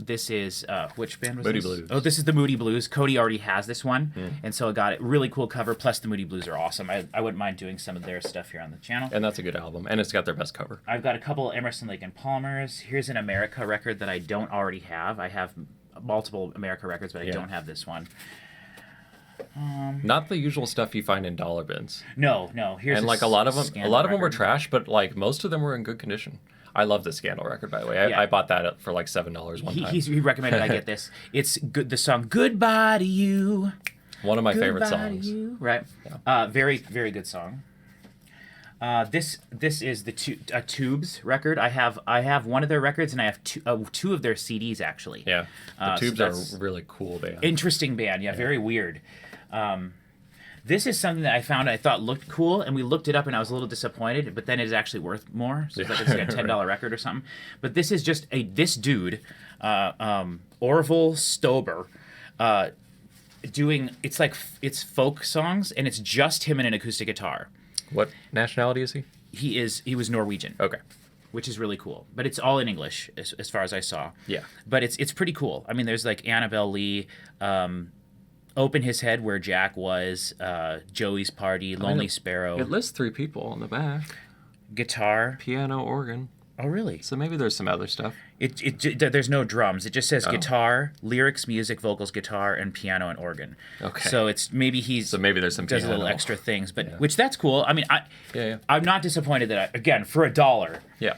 S1: This is which band was
S2: Moody
S1: this?
S2: Blues.
S1: Oh, this is the Moody Blues. Cody already has this one, and so I got it. Really cool cover. Plus, the Moody Blues are awesome. I wouldn't mind doing some of their stuff here on the channel.
S2: And that's a good album, and it's got their best cover.
S1: I've got a couple Emerson, Lake and Palmer's. Here's an America record that I don't already have. I have multiple America records, but I don't have this one.
S2: Not the usual stuff you find in dollar bins.
S1: No. Here's
S2: and like a lot of them were
S1: record.
S2: Trash, but like most of them were in good condition. I love the Scandal record, by the way. I bought that for like $7 one time.
S1: He recommended I get this. It's good. The song "Goodbye to You."
S2: One of my favorite
S1: Goodbye
S2: songs.
S1: to you. Right. Yeah. Very, very good song. This is the Tubes record. I have one of their records, and I have two of their CDs actually.
S2: Yeah. The Tubes are a really cool band.
S1: Interesting band. Yeah. Very weird. This is something that I found I thought looked cool, and we looked it up, and I was a little disappointed, but then it is actually worth more. So it's like a $10 record or something. But this is just this dude, Orville Stober, doing it's folk songs, and it's just him and an acoustic guitar.
S2: What nationality is he?
S1: He was Norwegian.
S2: Okay.
S1: Which is really cool, but it's all in English as far as I saw.
S2: Yeah.
S1: But it's pretty cool. I mean, there's like Annabelle Lee. Open His Head Where Jack Was, Joey's Party, Lonely
S2: it-
S1: Sparrow,
S2: It lists 3 people on the back.
S1: guitar.
S2: Piano, organ.
S1: Oh, really?
S2: So maybe there's some other stuff.
S1: There's no drums. It just says
S2: Oh.
S1: guitar, lyrics, music, vocals, guitar, and piano and organ.
S2: Okay.
S1: So it's maybe
S2: So maybe there's some
S1: does
S2: piano.
S1: little extra things, but
S2: Yeah.
S1: which that's cool. I mean,
S2: Yeah.
S1: I'm not disappointed that again for $1.
S2: Yeah.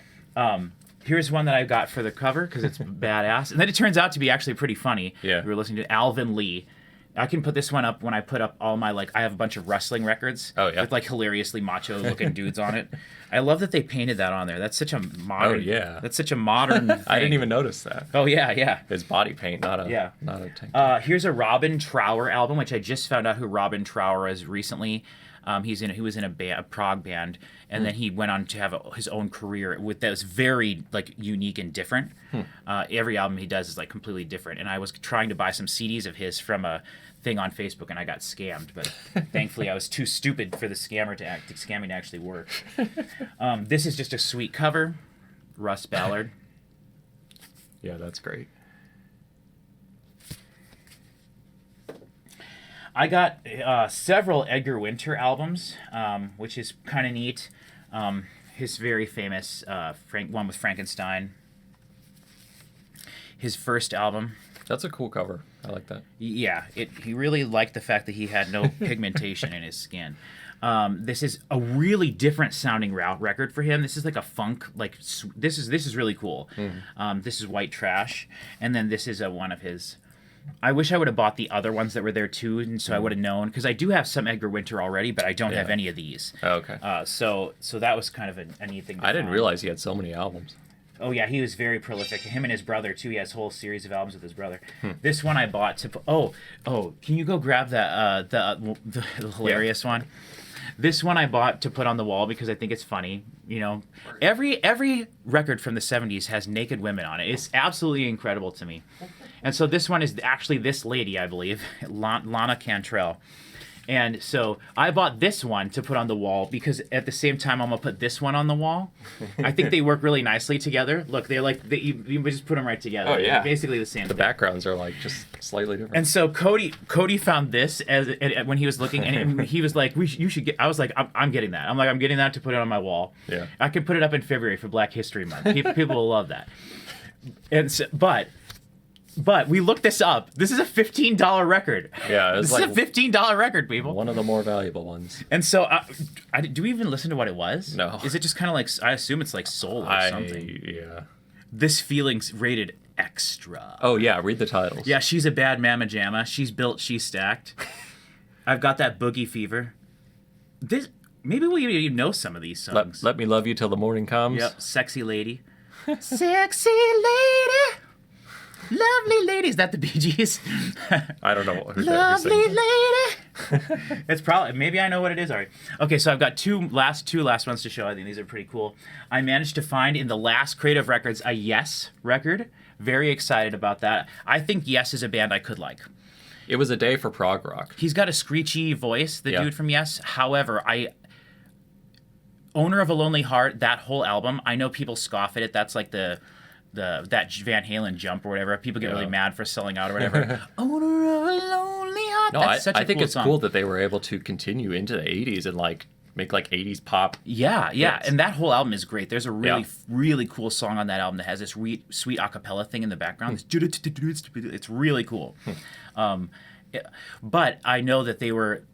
S1: Here's one that I got for the cover because it's badass, and then it turns out to be actually pretty funny.
S2: Yeah.
S1: We were listening to Alvin Lee. I can put this one up when I put up all my I have a bunch of wrestling records.
S2: Oh, yeah.
S1: With hilariously macho looking dudes on it. I love that they painted that on there. That's such a modern.
S2: Oh, yeah.
S1: That's such a modern.
S2: I didn't
S1: thing.
S2: even notice that.
S1: Oh yeah.
S2: His body paint, not a tank.
S1: Here's a Robin Trower album, which I just found out who Robin Trower is recently. He was in a prog band, and then he went on to have his own career that was very unique and different. Every album he does is completely different. And I was trying to buy some CDs of his from a thing on Facebook, and I got scammed. But thankfully, I was too stupid for the scamming to actually work. This is just a sweet cover, Russ Ballard.
S2: Yeah, that's great.
S1: I got several Edgar Winter albums, which is kind of neat. His very famous one with Frankenstein. His first album.
S2: That's a cool cover. I like that.
S1: Yeah, he really liked the fact that he had no pigmentation in his skin. This is a really different sounding record for him. This is like a funk, this is really cool. This is White Trash, and then this is one of his. I wish I would have bought the other ones that were there too, and so I would have known, because I do have some Edgar Winter already, but I don't have any of these.
S2: Oh, okay.
S1: So that was kind of a neat thing.
S2: I didn't realize he had so many albums.
S1: Oh yeah, he was very prolific. Him and his brother too. He has a whole series of albums with his brother. This one I bought to. Can you go grab that the hilarious one? This one I bought to put on the wall because I think it's funny. You know, every record from the '70s has naked women on it. It's absolutely incredible to me. And so this one is actually this lady, I believe, Lana Cantrell. And so I bought this one to put on the wall because at the same time I'm gonna put this one on the wall. I think they work really nicely together. Look, they're you just put them right together.
S2: Oh yeah,
S1: they're basically the same.
S2: The backgrounds are just slightly different.
S1: And so Cody found this when he was looking, and he was like, you should get. I was like, I'm getting that. I'm getting that to put it on my wall.
S2: Yeah,
S1: I could put it up in February for Black History Month. People will love that. And so, But we looked this up. This is a $15 record.
S2: Yeah,
S1: this is a $15 record, people.
S2: One of the more valuable ones.
S1: And so, do we even listen to what it was?
S2: No.
S1: Is it just kind of I assume it's like soul or something?
S2: Yeah.
S1: This Feeling's rated extra.
S2: Oh yeah, read the titles.
S1: Yeah, she's a bad mamma jamma. She's built, she's stacked. I've got that boogie fever. Maybe we even know some of these songs.
S2: Let me love you till the morning comes.
S1: Yep, sexy lady. Sexy lady. Lovely lady. Is that the Bee Gees?
S2: I don't know who
S1: Lovely
S2: that
S1: lady. It's probably, maybe I know what it is already. Okay, so I've got two last ones to show. I think these are pretty cool. I managed to find in the last Creative Records a Yes record. Very excited about that. I think Yes is a band I could like.
S2: It was a day for prog rock.
S1: He's got a screechy voice, the dude from Yes. However, Owner of a Lonely Heart, that whole album, I know people scoff at it. That's like that Van Halen Jump or whatever. People get really mad for selling out or whatever. Owner of a Lonely Heart.
S2: No,
S1: That's such a
S2: I think
S1: cool
S2: it's
S1: song.
S2: cool that they were able to continue into the 80s and make 80s pop.
S1: Yeah,
S2: hits.
S1: and that whole album is great. There's a really cool song on that album that has this sweet a cappella thing in the background. It's really cool. But I know that they were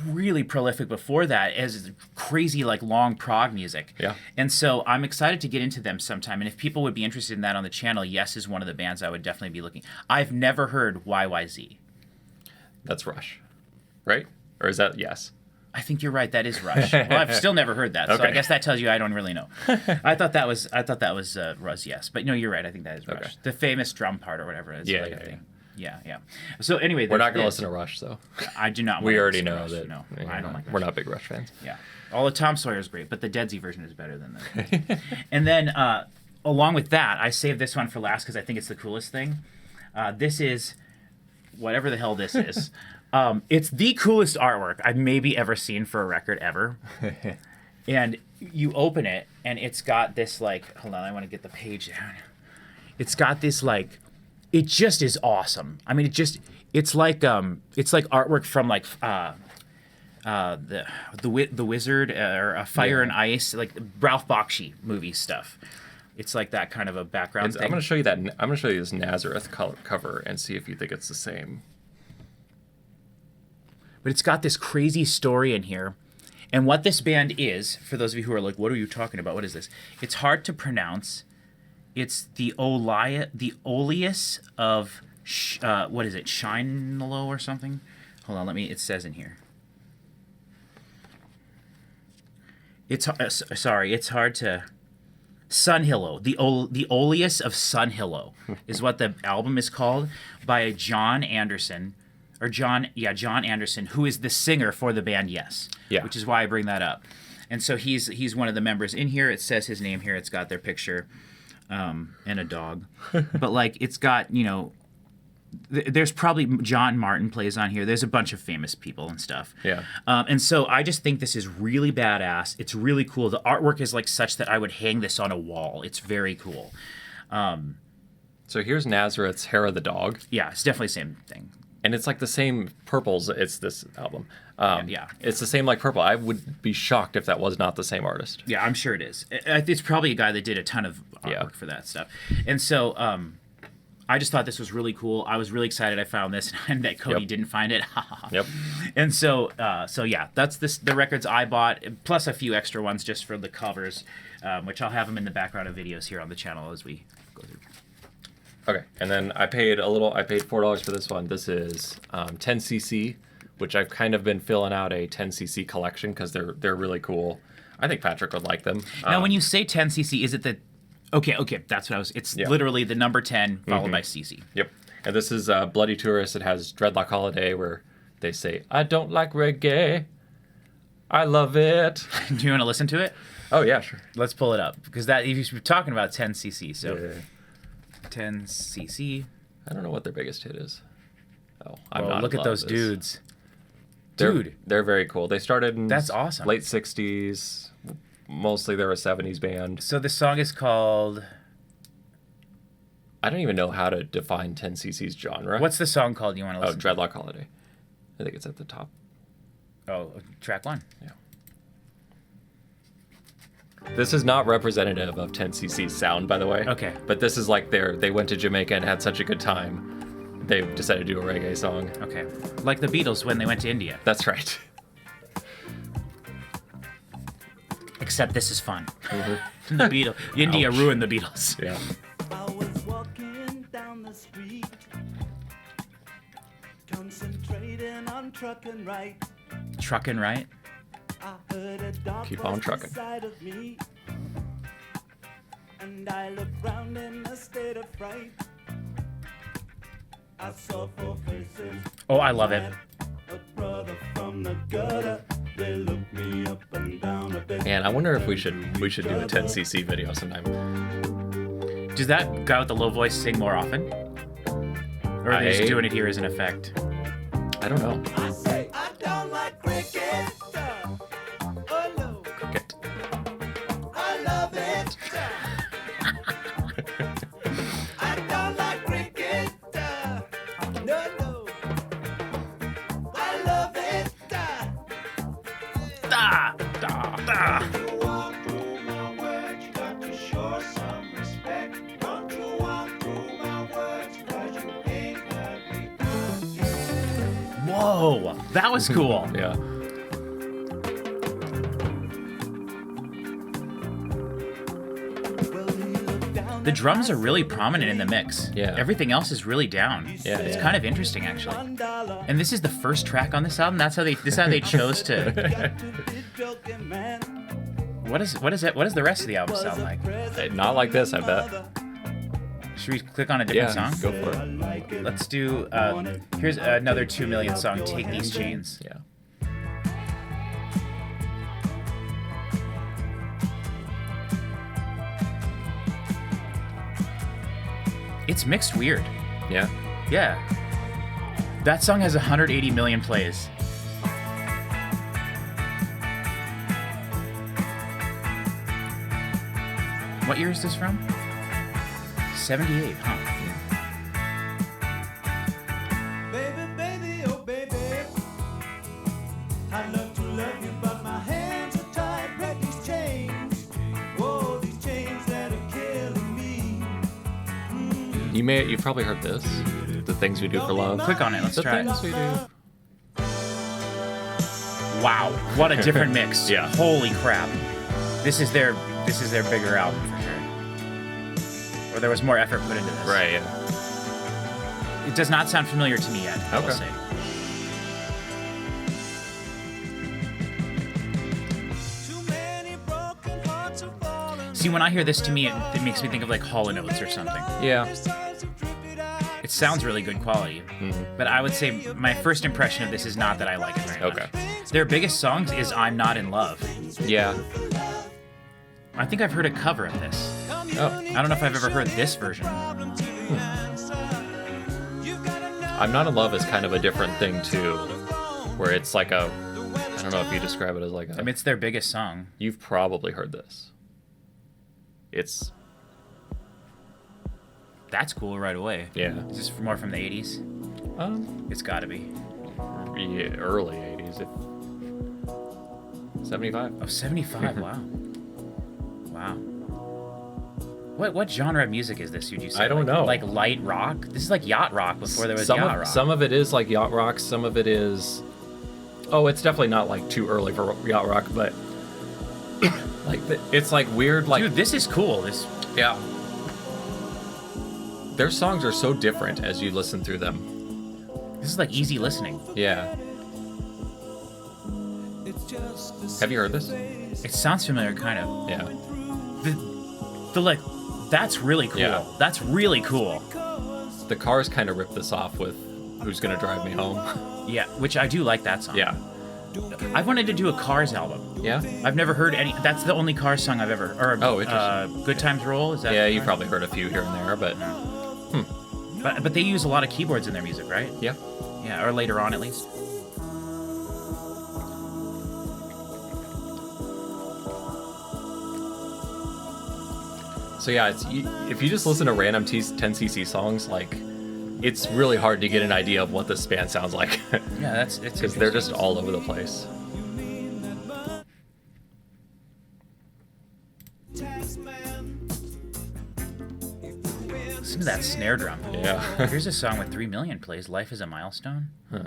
S1: really prolific before that as crazy long prog music.
S2: Yeah.
S1: And so I'm excited to get into them sometime. And if people would be interested in that on the channel, Yes is one of the bands I would definitely be looking. I've never heard YYZ.
S2: That's Rush, right? Or is that Yes?
S1: I think you're right. That is Rush. Well, I've still never heard that, so
S2: Okay.
S1: I guess that tells you I don't really know. I thought that was Russ. Yes, but no, you're right. I think that is Rush.
S2: Okay.
S1: The famous drum part or whatever is
S2: Yeah,
S1: a
S2: yeah,
S1: thing. Yeah. So anyway,
S2: We're not going to
S1: this.
S2: listen to Rush, though.
S1: I do not.
S2: We
S1: want to
S2: already
S1: listen to
S2: know
S1: Rush.
S2: that.
S1: No,
S2: you
S1: I
S2: know,
S1: don't like Rush.
S2: we're not big Rush fans.
S1: Yeah, all of Tom Sawyer is great, but the Deadsy version is better than that. And then along with that, I saved this one for last because I think it's the coolest thing. This is whatever the hell this is. It's the coolest artwork I've maybe ever seen for a record ever. And you open it, and it's got this hold on, I want to get the page down. It's got this it just is awesome. I mean, It's like artwork from like the Wizard or Fire and Ice, like Ralph Bakshi movie stuff. It's like that kind of a background thing.
S2: I'm going to show you that. I'm going to show you this Nazareth cover and see if you think it's the same.
S1: But it's got this crazy story in here. And what this band is, for those of you who are like, what are you talking about? What is this? It's hard to pronounce. It's the Oleus of, what is it, Shinelo or something? Hold on, it says in here. It's hard to... Sunhillow, the Oleus of Sunhillow is what the album is called, by John Anderson, John Anderson, who is the singer for the band Yes.
S2: Yeah.
S1: Which is why I bring that up. And so he's one of the members in here. It says his name here. It's got their picture and a dog. But like it's got, there's probably John Martin plays on here. There's a bunch of famous people and stuff.
S2: Yeah.
S1: And so I just think this is really badass. It's really cool. The artwork is like such that I would hang this on a wall. It's very cool.
S2: So here's Nazareth's Hair of the Dog.
S1: Yeah, it's definitely the same thing.
S2: And it's like the same purples. It's this album.
S1: Yeah.
S2: It's the same like purple. I would be shocked if that was not the same artist.
S1: Yeah, I'm sure it is. It's probably a guy that did a ton of artwork for that stuff. And so I just thought this was really cool. I was really excited I found this and that Cody didn't find it.
S2: Yep.
S1: And so yeah, that's the records I bought, plus a few extra ones just for the covers, which I'll have them in the background of videos here on the channel as we go through.
S2: Okay, and then I paid $4 for this one. This is 10cc, which I've kind of been filling out a 10cc collection because they're really cool. I think Patrick would like them.
S1: Now, when you say 10cc, is it the... Okay, that's what I was... It's literally the number 10 followed by cc.
S2: Yep. And this is Bloody Tourist. It has Dreadlock Holiday where they say, I don't like reggae. I love it.
S1: Do you want to listen to it?
S2: Oh, yeah, sure.
S1: Let's pull it up. Because that you're talking about 10cc, so...
S2: Yeah.
S1: 10cc.
S2: I don't know what their biggest hit is. Oh,
S1: look at those dudes.
S2: They're very cool. They started in
S1: That's awesome.
S2: late 60s. Mostly they're a 70s band.
S1: So the song is called...
S2: I don't even know how to define 10cc's genre.
S1: What's the song called you want to listen to?
S2: Dreadlock Holiday. I think it's at the top.
S1: Oh, track 1.
S2: Yeah. This is not representative of 10cc's sound, by the way.
S1: Okay.
S2: But this is like they went to Jamaica and had such a good time, they decided to do a reggae song.
S1: Okay. Like the Beatles when they went to India.
S2: That's right.
S1: Except this is fun. Mm-hmm. The Beatles. India ruined the Beatles.
S2: Yeah.
S4: I was walking down the street, concentrating on trucking right.
S1: Trucking right?
S4: I heard a dog
S2: Keep on trucking.
S4: beside of me, and I looked round in a state of fright. I saw 4 faces.
S1: Oh, I love it.
S4: A brother from the gutter. They looked me up and down a bit.
S2: Man, I wonder if we should do a 10cc video sometime.
S1: Does that guy with the low voice sing more often? Or are they just doing it here as an effect?
S2: I don't know.
S4: I say I don't like cricket. Oh no,
S2: Cricket.
S4: I love it. I don't like cricket. No, no, I love it.
S1: Da, da, da.
S4: You walk through my words, you got to show some respect. Don't you walk through my words, 'cause you ain't heard me.
S1: Whoa, that was cool.
S2: Yeah.
S1: The drums are really prominent in the mix.
S2: Yeah.
S1: Everything else is really down.
S2: Yeah,
S1: It's
S2: yeah.
S1: kind of interesting, actually. And this is the first track on this album. This is how they chose to. What is the rest of the album sound like?
S2: Not like this, I bet.
S1: Should we click on a different
S2: Yeah,
S1: song?
S2: go for it.
S1: Let's do. Here's another 2 Million song. Take These Chains.
S2: Yeah.
S1: It's mixed weird.
S2: Yeah.
S1: Yeah. That song has 180 million plays. What year is this from? 78, huh?
S4: Baby,
S2: You've probably heard this. The Things We Do for Love.
S1: Click on it. Let's
S2: The
S1: try
S2: Things
S1: it.
S2: We Do.
S1: Wow, what a different mix.
S2: Yeah.
S1: Holy crap. This is their bigger album for sure. Or there was more effort put into this.
S2: Right, yeah.
S1: It does not sound familiar to me yet, I will
S2: Okay.
S1: say. See, when I hear this, to me, it makes me think of like Hall & Oates or something.
S2: Yeah.
S1: It sounds really good quality. But I would say my first impression of this is not that I like it very much.
S2: Okay.
S1: Their biggest songs is I'm Not in Love.
S2: Yeah.
S1: I think I've heard a cover of this.
S2: Oh.
S1: I don't know if I've ever heard this version.
S2: I'm Not in Love is kind of a different thing, too. Where it's like I don't know if you describe it as like a...
S1: I mean, it's their biggest song.
S2: You've probably heard this. It's...
S1: That's cool right away.
S2: Yeah.
S1: Is this more from the 80s? It's gotta be.
S2: Yeah, early 80s. 75.
S1: Oh, 75, wow. Wow. What genre of music is this, would you say?
S2: I don't know.
S1: Like light rock? This is like yacht rock before there was yacht rock.
S2: Some of it is like yacht rock, some of it is... Oh, it's definitely not like too early for yacht rock, but... it's like weird, like...
S1: Dude, this is cool.
S2: Yeah. Their songs are so different as you listen through them.
S1: This is like easy listening.
S2: Yeah. Have you heard this?
S1: It sounds familiar, kind of.
S2: Yeah.
S1: The like, that's really cool.
S2: Yeah.
S1: That's really cool.
S2: The Cars kind of ripped this off with Who's Gonna Drive Me Home.
S1: Yeah, which I do like that song.
S2: Yeah.
S1: I've wanted to do a Cars album.
S2: Yeah?
S1: I've never heard any. That's the only Cars song I've ever. Or
S2: Oh, interesting.
S1: Good Times Roll. Is that?
S2: Yeah, you probably heard a few here and there, but...
S1: But they use a lot of keyboards in their music, right?
S2: Yeah.
S1: Yeah, or later on at least.
S2: So yeah, if you just listen to random 10cc songs, like, it's really hard to get an idea of what this band sounds like.
S1: Yeah, it's
S2: Because they're just all over the place.
S1: Listen to that snare drum.
S2: Yeah.
S1: Here's a song with 3 million plays. Life is a Milestone.
S2: Huh.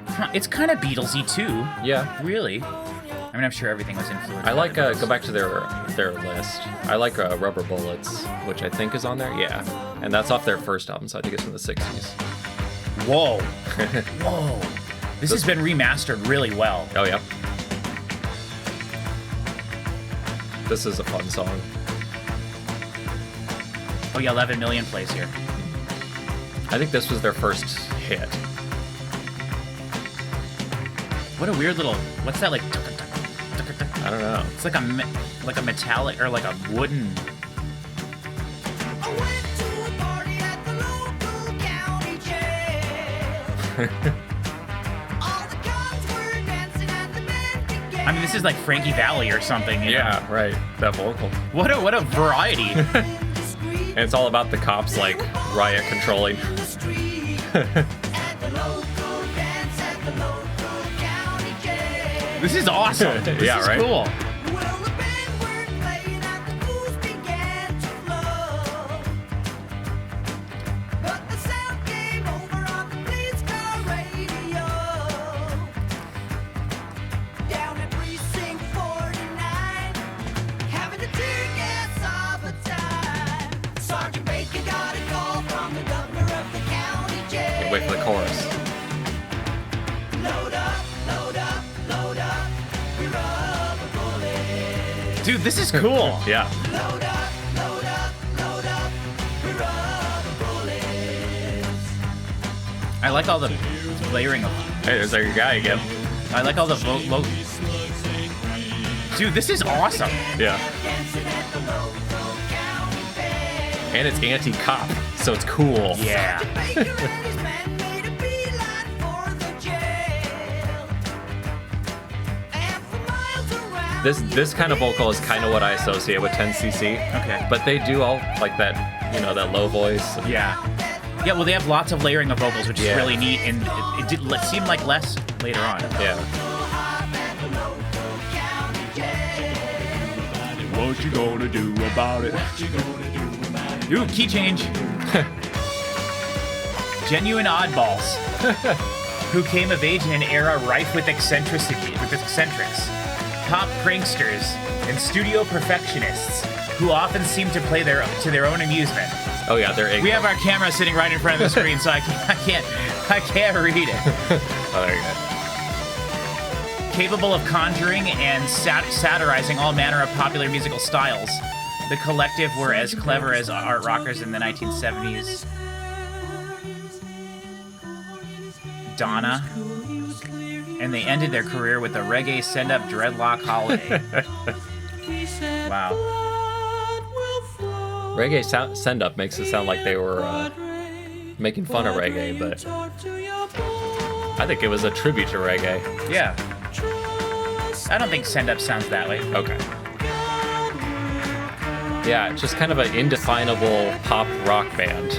S1: Huh, it's kind of Beatlesy too.
S2: Yeah.
S1: Really. I mean, I'm sure everything was influenced.
S2: I like,
S1: by the
S2: go back to their list. I like Rubber Bullets, which I think is on there. Yeah. And that's off their first album, so I think it's from the 60s.
S1: Whoa. Whoa. This has been remastered really well.
S2: Oh, yeah. This is a fun song.
S1: Oh yeah, 11 million plays here.
S2: I think this was their first hit.
S1: What a weird little. What's that like?
S2: I don't know.
S1: It's like a metallic or like a wooden.
S4: I went to a party at the local county jail. All the cops were dancing and the band began.
S1: I mean, this is like Frankie Valli or something. You know?
S2: Yeah, right. That vocal.
S1: What a variety.
S2: And it's all about the cops, like, riot controlling.
S4: In the street. At the local dance at the local county jail.
S1: This is awesome. This
S2: Yeah,
S1: is
S2: right?
S1: cool.
S4: Well, the band weren't playing and the booze began to flow. But the sound came over on the police car radio. Down at precinct 49, having the tear gas of a time. Sergeant Baker got a call from the governor of the county jail.
S2: Wait for the chorus.
S4: Load up, load up, load up, we rubber bullets.
S1: Dude, this is cool.
S2: Yeah.
S4: Load up, load up, load up, we rubber bullets.
S1: I like all the layering of.
S2: Hey, there's your guy again.
S1: I like all the Dude, this is awesome.
S2: Yeah.
S4: Dancing at the local county fair.
S2: And it's anti-cop, so it's cool.
S1: Yeah.
S4: Baker and his men made a beeline for the jail. And for miles around
S2: This kind of vocal is kind of what I associate with 10cc.
S1: Okay.
S2: But they do all like that, you know, that low voice.
S1: Yeah. Yeah, well, they have lots of layering of vocals, which is
S2: Yeah.
S1: really neat, and it did seem like less later on.
S2: Yeah.
S1: Whoa, what you gonna do about it? Ooh, key change. Genuine oddballs who came of age in an era rife with eccentrics, pop pranksters, and studio perfectionists who often seem to play to their own amusement.
S2: Oh yeah, they're ignorant.
S1: We have our camera sitting right in front of the screen, so I can't read it.
S2: Oh, there you go.
S1: Capable of conjuring and satirizing all manner of popular musical styles, the collective were as clever as art rockers in the 1970s. Donna, and they ended their career with a reggae send-up dreadlock holiday. Wow.
S2: Reggae send-up makes it sound like they were making fun of reggae, but I think it was a tribute to reggae.
S1: Yeah. I don't think send-up sounds that way.
S2: Okay. Yeah, just kind of an indefinable pop rock band.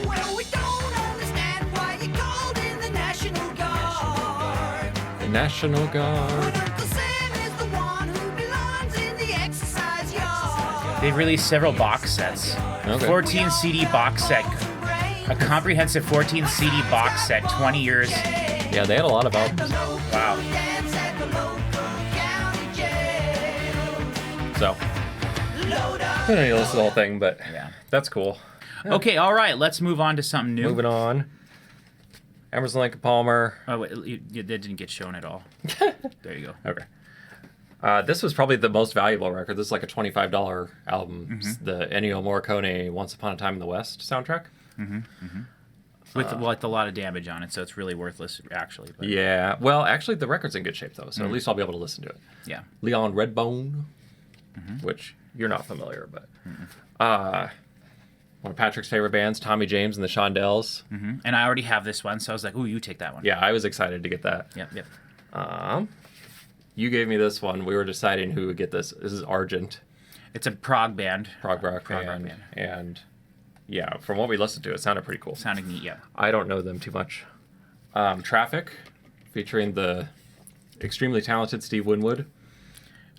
S4: Well, we don't understand why you called in the National Guard.
S2: The National Guard.
S4: Uncle Sam is the one who belongs in the exercise yard.
S1: They've released several box sets.
S2: Okay.
S1: 14 CD box set. A comprehensive 14 CD box set, 20 years.
S2: Yeah, they had a lot of albums.
S1: Wow.
S2: So, I don't need to listen to the whole thing, but
S1: Yeah.
S2: that's cool.
S1: Okay, all right, let's move on to something new.
S2: Moving on. Emerson, Lake and Palmer.
S1: Oh, wait, that didn't get shown at all. There you go.
S2: Okay. This was probably the most valuable record. This is like a $25 album. It's the Ennio Morricone Once Upon a Time in the West soundtrack.
S1: With like a lot of damage on it, so it's really worthless, actually. But
S2: Yeah. Well, actually, the record's in good shape, though, so at least I'll be able to listen to it.
S1: yeah.
S2: Leon Redbone, which you're not familiar, but one of Patrick's favorite bands, Tommy James and the Shondells.
S1: And I already have this one, so I was like, ooh, you take that one.
S2: Yeah, I was excited to get that.
S1: Yep.
S2: You gave me this one. We were deciding who would get this. This is Argent,
S1: It's a prog band.
S2: prog rock
S1: Prog rock
S2: band.
S1: band.
S2: And yeah, from what we listened to, it sounded pretty cool.
S1: Sounding neat, yeah.
S2: I don't know them too much. Traffic, featuring the extremely talented Steve Winwood.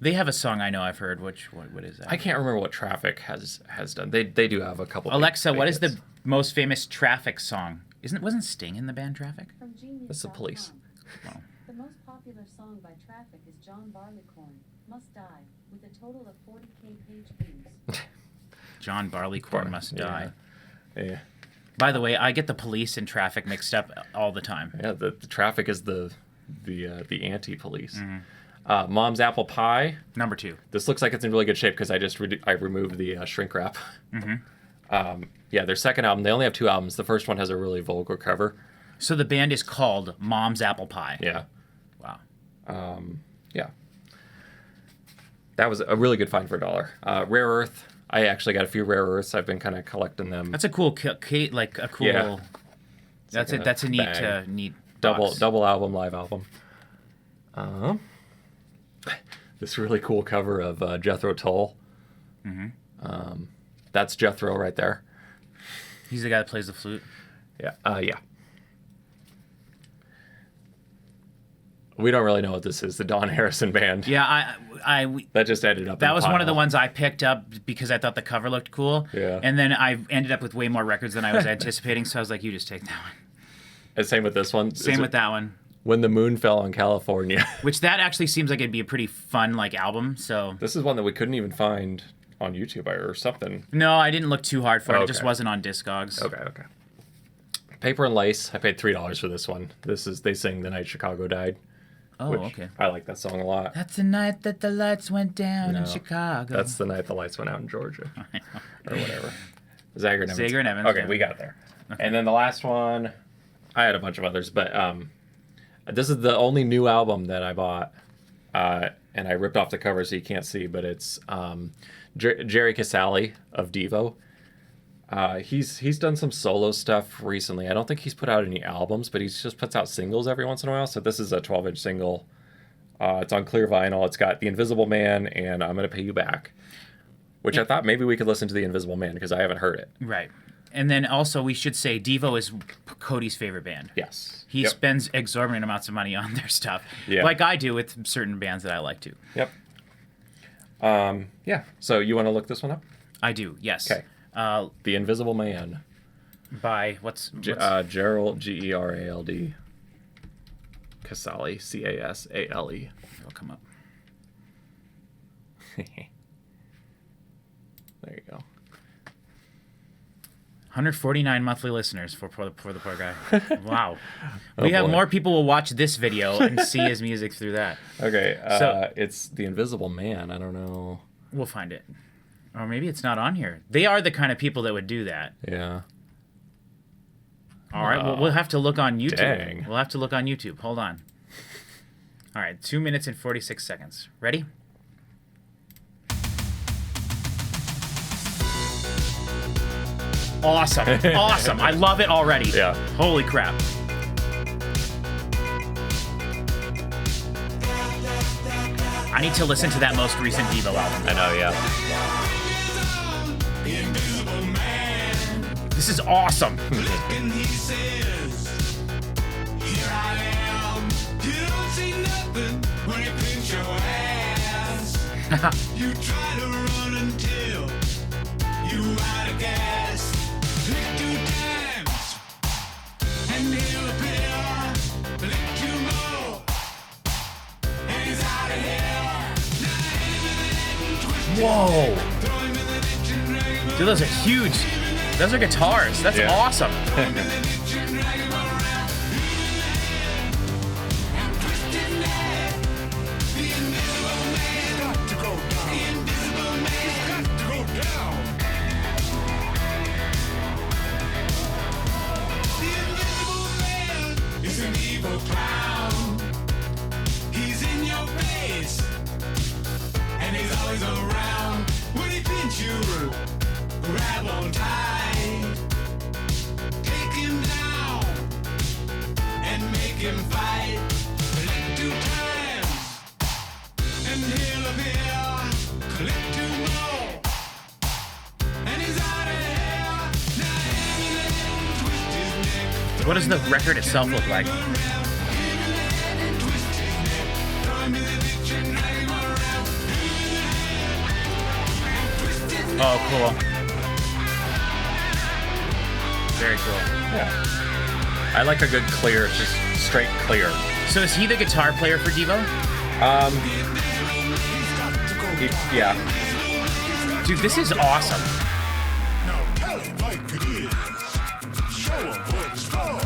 S1: They have a song I know I've heard. What is that?
S2: I can't remember what Traffic has done. They do have a couple.
S1: Alexa, what is
S2: hits.
S1: the most famous Traffic song? Wasn't Sting in the band Traffic?
S3: From Genius.
S2: That's the Police.
S1: Wow.
S3: The most popular song by Traffic is John Barleycorn, Must Die, with a total of 40K page views.
S1: John Barleycorn Must Die.
S2: Yeah.
S1: By the way, I get the Police and Traffic mixed up all the time.
S2: Yeah, the Traffic is the anti-police. Mom's Apple Pie.
S1: Number 2.
S2: This looks like it's in really good shape because I removed the shrink wrap. Yeah, their second album. They only have 2 albums. The first one has a really vulgar cover.
S1: So the band is called Mom's Apple Pie.
S2: Yeah.
S1: Wow.
S2: Yeah. That was a really good find for $1. Rare Earth. I actually got a few Rare Earths. I've been kind of collecting them.
S1: That's a cool, like a cool.
S2: Yeah.
S1: That's
S2: like
S1: it. That's a neat,
S2: bag.
S1: neat
S2: double
S1: box.
S2: album, live album. This really cool cover of Jethro Tull. That's Jethro right there.
S1: He's the guy that plays the flute.
S2: Yeah. Yeah. We don't really know what this is. The Don Harrison Band.
S1: Yeah,
S2: That just ended up.
S1: that
S2: in
S1: was
S2: a
S1: one of the
S2: pile.
S1: ones I picked up because I thought the cover looked cool.
S2: Yeah.
S1: And then I ended up with way more records than I was anticipating, so I was like, you just take that one.
S2: And same with this one.
S1: Same with that one.
S2: When the Moon Fell on California.
S1: Which that actually seems like it'd be a pretty fun like album. So
S2: This is one that we couldn't even find on YouTube or something.
S1: no, I didn't look too hard for it. It just
S2: Okay.
S1: wasn't on Discogs.
S2: Okay. Paper and Lace. I paid $3 for this one. They sing The Night Chicago Died.
S1: Oh,
S2: which
S1: okay.
S2: I like that song a lot.
S1: That's the night that the lights went down in
S2: No,
S1: Chicago.
S2: That's the night the lights went out in Georgia. Or whatever. Zager and Evans.
S1: Zager and Evans,
S2: Okay,
S1: yeah.
S2: we got there. And then the last one, I had a bunch of others, but this is the only new album that I bought. And I ripped off the cover so you can't see, but it's Gerald Casale of DEVO. He's done some solo stuff recently. I don't think he's put out any albums, but he just puts out singles every once in a while. So this is a 12-inch single. It's on clear vinyl. It's got The Invisible Man and I'm Gonna Pay You Back, which I thought maybe we could listen to The Invisible Man because I haven't heard it.
S1: Right. And then also we should say DEVO is Cody's favorite band.
S2: Yes.
S1: He
S2: Yep.
S1: spends exorbitant amounts of money on their stuff,
S2: Yeah.
S1: like I do with certain bands that I like to.
S2: Yep. Yeah. So you want to look this one up?
S1: I do, yes.
S2: Okay. The Invisible Man.
S1: By what's
S2: Gerald Gerald Casale Casale.
S1: it'll come up.
S2: There you go.
S1: 149 monthly listeners for the poor guy. Wow.
S2: Oh,
S1: We have
S2: boy.
S1: more people will watch this video and see his music through that.
S2: Okay.
S1: So-
S2: It's The Invisible Man. I don't know.
S1: We'll find it. Or maybe it's not on here. They are the kind of people that would do that.
S2: Yeah.
S1: All right, well, we'll have to look on YouTube.
S2: Dang.
S1: We'll have to look on YouTube. Hold on. All right, 2 minutes and 46 seconds. Ready? Awesome. Awesome. I love it already.
S2: Yeah.
S1: Holy crap. I need to listen to that most recent DEVO album.
S2: I know. Yeah.
S1: This is awesome.
S5: And he says, here I am. You don't see nothing when you pinch your ass. You try to run until you out of gas. Lick 2 times and he'll appear. Lick 2 more and he's out of here. Now hit him and twist
S1: Whoa.
S5: throw him in the ditch and drag him
S1: Dude, those are huge. Those are guitars. That's
S2: Yeah.
S1: awesome.
S5: in the ditch and drag him around. And twisting that. The invisible man got to go down. The invisible man got to go down. The invisible man is an evil clown. He's in your face, and he's always around. When he pinch you, grab on tight, take him down, and make him fight. Lick 2 times, and he'll appear. Collect 2 more, and he's out of here. Now hit him and twist his neck.
S1: What does the record itself look like?
S5: Around. Hit him and twist his neck. Throw him in the ditch and drag him around. And twist his neck.
S1: Oh, cool. Very cool.
S2: Yeah. I like a good clear, just straight clear.
S1: So is he the guitar player for DEVO?
S2: Yeah.
S1: Dude, this is awesome.
S5: Now tell it like it is. Show 'em what it's for.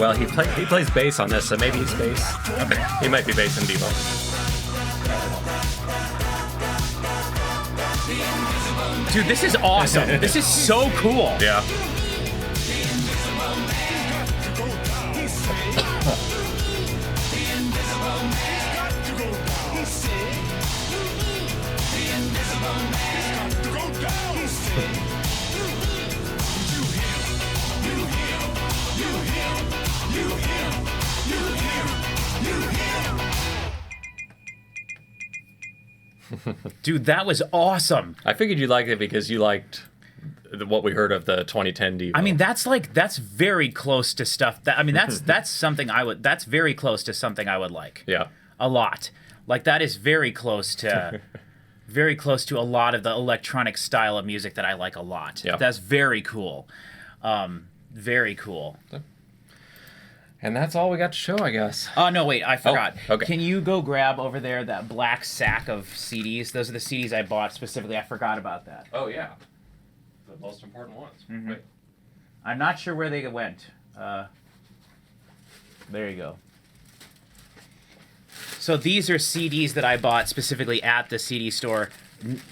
S2: Well, he plays bass on this, so maybe he's bass. Okay. He might be bass in DEVO.
S1: Dude, this is awesome. This is so cool.
S2: Yeah.
S1: Dude, that was awesome.
S2: I figured you liked it because you liked what we heard of the 2010 DEVO.
S1: I mean, that's very close to stuff that, I mean, that's something that's very close to something I would like.
S2: Yeah.
S1: A lot. Like, that is very close to a lot of the electronic style of music that I like a lot.
S2: Yeah.
S1: That's very cool. Very cool.
S2: And that's all we got to show, I guess.
S1: Oh, no, wait, I forgot.
S2: okay.
S1: Can you go grab over there that black sack of CDs? Those are the CDs I bought specifically. I forgot about that.
S2: Oh, yeah. The most important ones.
S1: Mm-hmm.
S2: Wait.
S1: I'm not sure where they went. There you go. So these are CDs that I bought specifically at the CD store.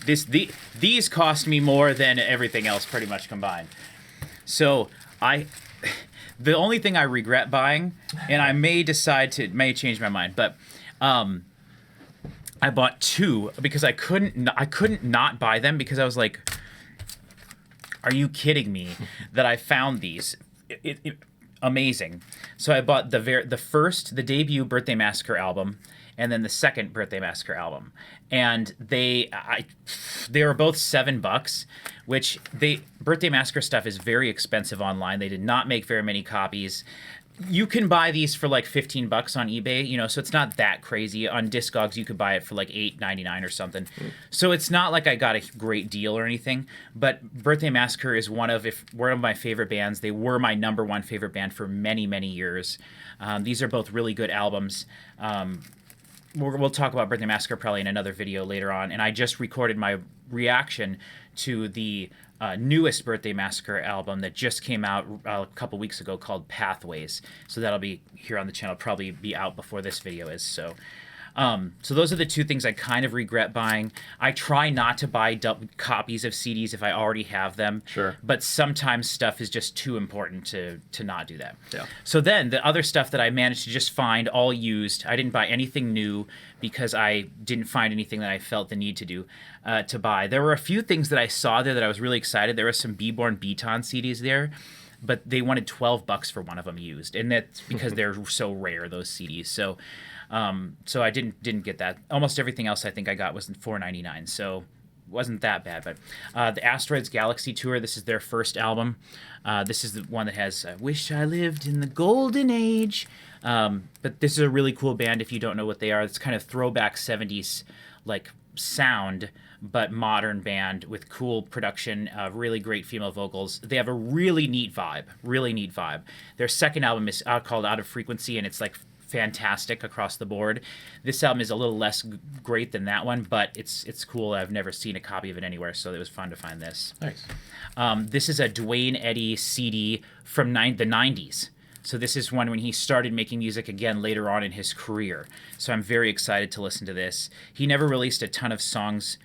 S1: These cost me more than everything else pretty much combined. So the only thing I regret buying, and I may change my mind, but I bought 2 because I couldn't not buy them because I was like, are you kidding me that I found these? amazing. So I bought the debut Birthday Massacre album, and then the second Birthday Massacre album, and they were both $7, which Birthday Massacre stuff is very expensive online. They did not make very many copies. You can buy these for like $15 on eBay, so it's not that crazy. On Discogs, you could buy it for like $8.99 or something. So it's not like I got a great deal or anything. But Birthday Massacre is one of my favorite bands. They were my number one favorite band for many, many years. These are both really good albums. We'll talk about Birthday Massacre probably in another video later on. And I just recorded my reaction to the newest Birthday Massacre album that just came out a couple weeks ago called Pathways. So that'll be here on the channel, probably be out before this video is. So those are the two things I kind of regret buying. I try not to buy copies of CDs if I already have them.
S2: Sure.
S1: But sometimes stuff is just too important to not do that.
S2: Yeah.
S1: So then the other stuff that I managed to just find all used, I didn't buy anything new because I didn't find anything that I felt the need to buy. There were a few things that I saw there that I was really excited. There were some B-Born Beaton CDs there, but they wanted $12 for one of them used, and that's because they're so rare, those CDs. So I didn't get that. Almost everything else I think I got was $4.99, so it wasn't that bad. But the Asteroids Galaxy Tour, this is their first album. This is the one that has "I Wish I Lived in the Golden Age." But this is a really cool band if you don't know what they are. It's kind of throwback 70s like sound, but modern band with cool production, really great female vocals. They have a really neat vibe. Their second album is called Out of Frequency, and it's like fantastic across the board. This album is a little less great than that one, but it's cool. I've never seen a copy of it anywhere, so it was fun to find this.
S2: Nice.
S1: This is a Dwayne Eddy CD from the 90s. So this is one when he started making music again later on in his career. So I'm very excited to listen to this. He never released a ton of songs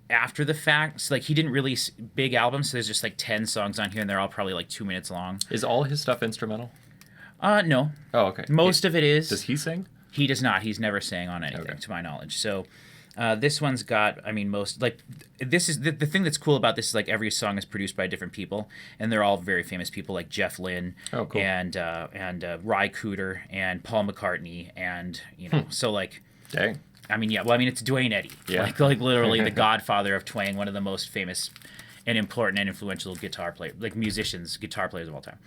S1: after the fact. So, like, he didn't release big albums, so there's just like 10 songs on here, and they're all probably like 2 minutes long.
S2: Is all his stuff instrumental?
S1: No.
S2: Oh, okay.
S1: Most of it is.
S2: Does he sing?
S1: He does not. He's never sang on anything, to my knowledge. So this one's got, this is the thing that's cool about this is like every song is produced by different people, and they're all very famous people like Jeff Lynne and Ry Cooder and Paul McCartney, and so like.
S2: Dang.
S1: It's Dwayne Eddy.
S2: Yeah.
S1: Like literally the godfather of twang, one of the most famous and important and influential guitar players of all time.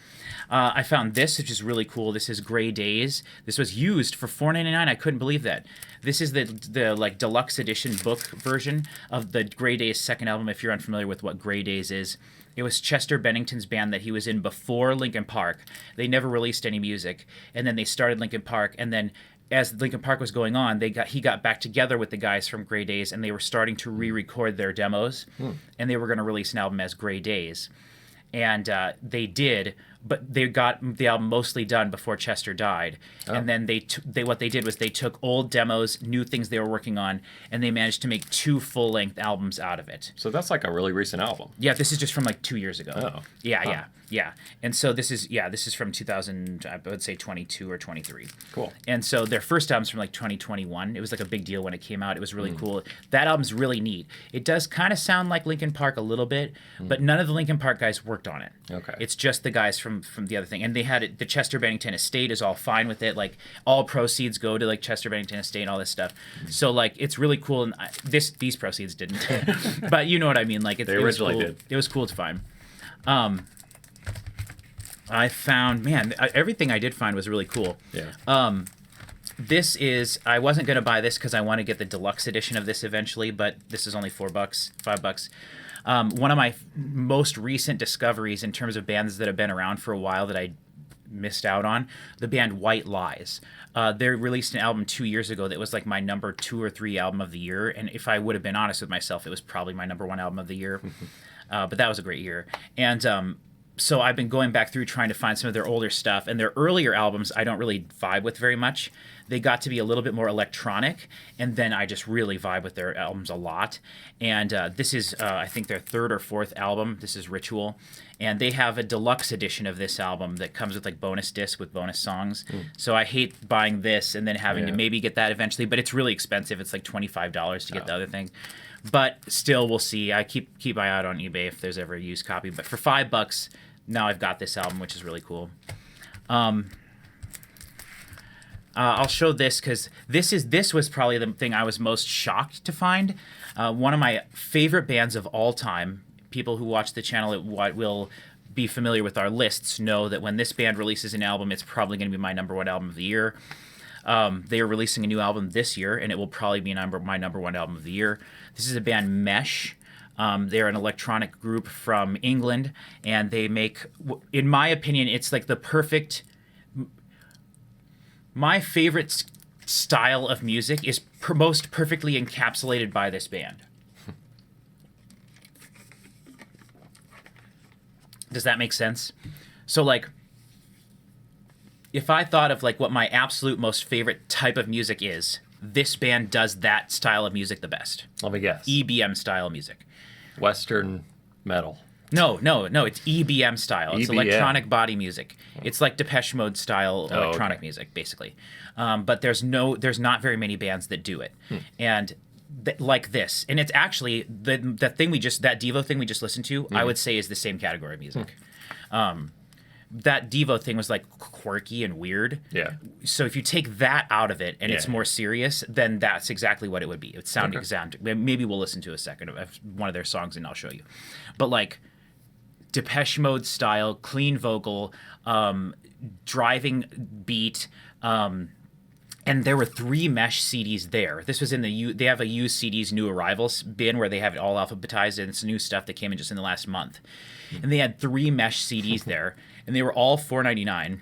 S1: I found this, which is really cool. This is Gray Days. This was used for $4.99. I couldn't believe that. This is the like deluxe edition book version of the Gray Days second album. If you're unfamiliar with what Gray Days is, it was Chester Bennington's band that he was in before Linkin Park. They never released any music, and then they started Linkin Park, and then as Linkin Park was going on, he got back together with the guys from Gray Days, and they were starting to re-record their demos, and they were going to release an album as Gray Days. And they did, but they got the album mostly done before Chester died. Oh. And then what they did was they took old demos, new things they were working on, and they managed to make 2 full-length albums out of it.
S2: So that's like a really recent album.
S1: Yeah, this is just from like 2 years ago.
S2: Oh.
S1: Yeah. And so this is from 2000, I would say 22 or 23.
S2: Cool.
S1: And so their first album's from like 2021. It was like a big deal when it came out. It was really cool. That album's really neat. It does kind of sound like Linkin Park a little bit, but none of the Linkin Park guys worked on it.
S2: Okay.
S1: It's just the guys from the other thing. And they had it, the Chester Bennington estate is all fine with it. Like all proceeds go to like Chester Bennington estate and all this stuff. So like it's really cool. And these proceeds didn't, but you know what I mean? Like
S2: they originally
S1: cool.
S2: did.
S1: It was cool to find. I found, everything I did find was really cool.
S2: Yeah.
S1: This is, I wasn't going to buy this because I want to get the deluxe edition of this eventually, but this is only $5. One of my most recent discoveries in terms of bands that have been around for a while that I missed out on, the band White Lies. They released an album 2 years ago that was like my number 2 or 3 album of the year, and if I would have been honest with myself, it was probably my number 1 album of the year. But that was a great year. And so I've been going back through trying to find some of their older stuff, and their earlier albums I don't really vibe with very much. They got to be a little bit more electronic, and then I just really vibe with their albums a lot. And this is, I think, their 3rd or 4th album. This is Ritual. And they have a deluxe edition of this album that comes with like bonus disc with bonus songs. So I hate buying this and then having to maybe get that eventually, but it's really expensive. It's like $25 to get the other thing. But still, we'll see. I keep my eye out on eBay if there's ever a used copy. But for $5, now I've got this album, which is really cool. I'll show this because this was probably the thing I was most shocked to find. One of my favorite bands of all time. People who watch the channel will be familiar with our lists know that when this band releases an album, it's probably going to be my number one album of the year. They are releasing a new album this year, and it will probably be my number one album of the year. This is a band, Mesh. They're an electronic group from England, and they make, in my opinion, it's like the perfect... My favorite style of music is most perfectly encapsulated by this band. Does that make sense? So, like, if I thought of, like, what my absolute most favorite type of music is, this band does that style of music the best.
S2: Let me guess.
S1: EBM style music.
S2: Western metal.
S1: No, it's EBM style. It's
S2: EBM.
S1: Electronic body music. It's like Depeche Mode style electronic music, basically. But there's not very many bands that do it. And like this. And it's actually that DEVO thing we just listened to, I would say is the same category of music. That DEVO thing was like quirky and weird.
S2: Yeah.
S1: So if you take that out of it and it's more serious, then that's exactly what it would be. It would sound exact. Maybe we'll listen to a second of one of their songs and I'll show you. But like Depeche Mode style, clean vocal, driving beat, and there were 3 Mesh CDs there. This was in they have a used CDs new arrivals bin where they have it all alphabetized, and it's new stuff that came in just in the last month. And they had 3 Mesh CDs there, and they were all $4.99.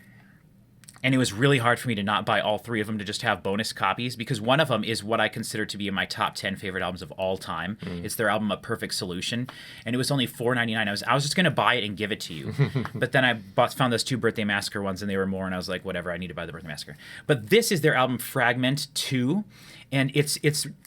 S1: And it was really hard for me to not buy all 3 of them to just have bonus copies, because one of them is what I consider to be in my top 10 favorite albums of all time. It's their album A Perfect Solution, and it was only $4.99. I was just going to buy it and give it to you. But then I found those 2 Birthday Massacre ones, and they were more, and I was like, whatever, I need to buy the Birthday Massacre. But this is their album Fragment 2, and it's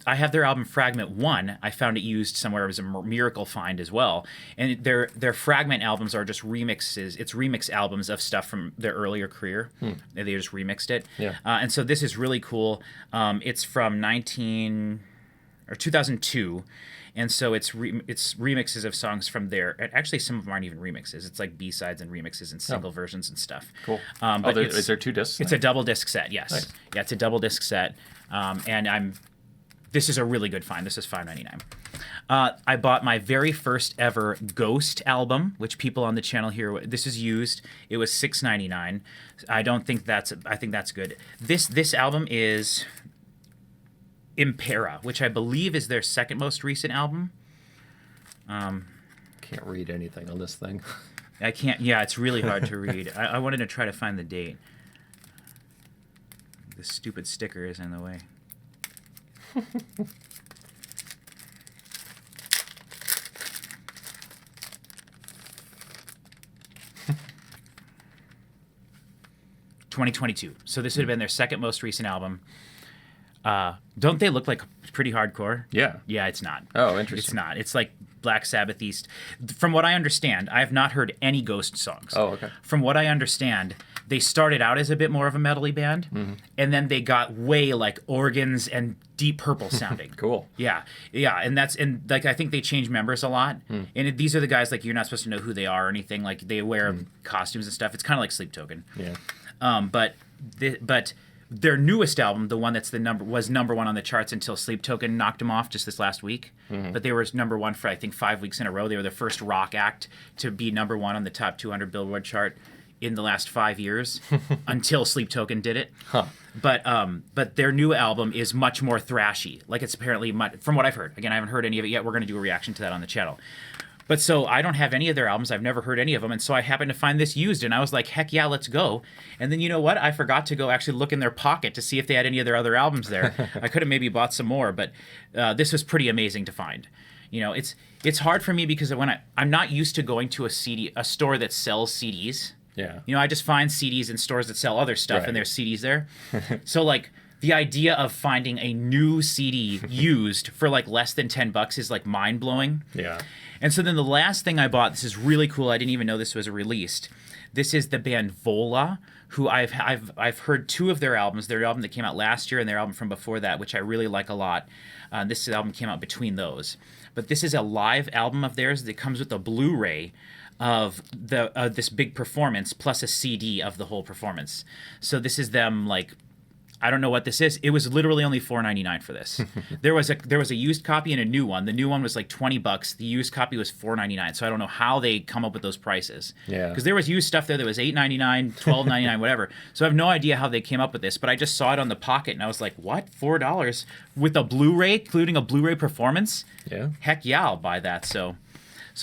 S1: I have their album Fragment 1. I found it used somewhere. It was a miracle find as well. And their Fragment albums are just remixes. It's remix albums of stuff from their earlier career. They just remixed it.
S2: Yeah.
S1: And so this is really cool. It's from 2002. And so it's remixes of songs from there. And actually, some of them aren't even remixes. It's like B-sides and remixes and single versions and stuff.
S2: Cool.
S1: But
S2: is there 2 discs?
S1: It's a double disc set, yes.
S2: Nice.
S1: Yeah, it's a double disc set. And this is a really good find. This is $5.99. I bought my very first ever Ghost album, which people on the channel here, this is used. It was $6.99. I think that's good. This album is Impera, which I believe is their second most recent album.
S2: Can't read anything on this thing.
S1: I can't. Yeah, it's really hard to read. I wanted to try to find the date. The stupid sticker is in the way. (2022). So this would have been their second most recent album. Don't they look like pretty hardcore?
S2: Yeah.
S1: Yeah, it's not.
S2: Oh, interesting.
S1: It's not. It's like Black Sabbath East. From what I understand, I have not heard any Ghost songs.
S2: Oh, okay.
S1: From what I understand, they started out as a bit more of a metal-y band, and then they got way like organs and Deep Purple sounding.
S2: Cool.
S1: Yeah, and like I think they change members a lot, and these are the guys like you're not supposed to know who they are or anything. Like they wear costumes and stuff. It's kind of like Sleep Token.
S2: Yeah.
S1: But their newest album, the one that's was number 1 on the charts until Sleep Token knocked them off just this last week. But they were number 1 for I think 5 weeks in a row. They were the first rock act to be number 1 on the top 200 Billboard chart in the last 5 years until Sleep Token did it.
S2: Huh.
S1: But their new album is much more thrashy. Like it's apparently from what I've heard. Again, I haven't heard any of it yet. We're going to do a reaction to that on the channel. But so I don't have any of their albums. I've never heard any of them. And so I happened to find this used, and I was like, heck yeah, let's go. And then you know what? I forgot to go actually look in their pocket to see if they had any of their other albums there. I could have maybe bought some more, but this was pretty amazing to find. You know, it's hard for me because when I'm not used to going to a store that sells CDs.
S2: Yeah.
S1: You know, I just find CDs in stores that sell other stuff,
S2: Right.
S1: and there's CDs there. So like the idea of finding a new CD used for like less than $10 is like mind blowing.
S2: Yeah.
S1: And so then the last thing I bought, this is really cool. I didn't even know this was released. This is the band Vola, who I've heard 2 of their albums. Their album that came out last year and their album from before that, which I really like a lot. This album came out between those. But this is a live album of theirs that comes with a Blu-ray of the this big performance plus a CD of the whole performance. So this is them like, I don't know what this is. It was literally only $4.99 for this. There was a used copy and a new one. The new one was like $20. The used copy was $4.99. So I don't know how they come up with those prices.
S2: Yeah.
S1: Because there was used stuff there that was $8.99, $12.99, whatever. So I have no idea how they came up with this. But I just saw it on the pocket and I was like, what? $4 with a Blu-ray, including a Blu-ray performance?
S2: Yeah.
S1: Heck yeah, I'll buy that. So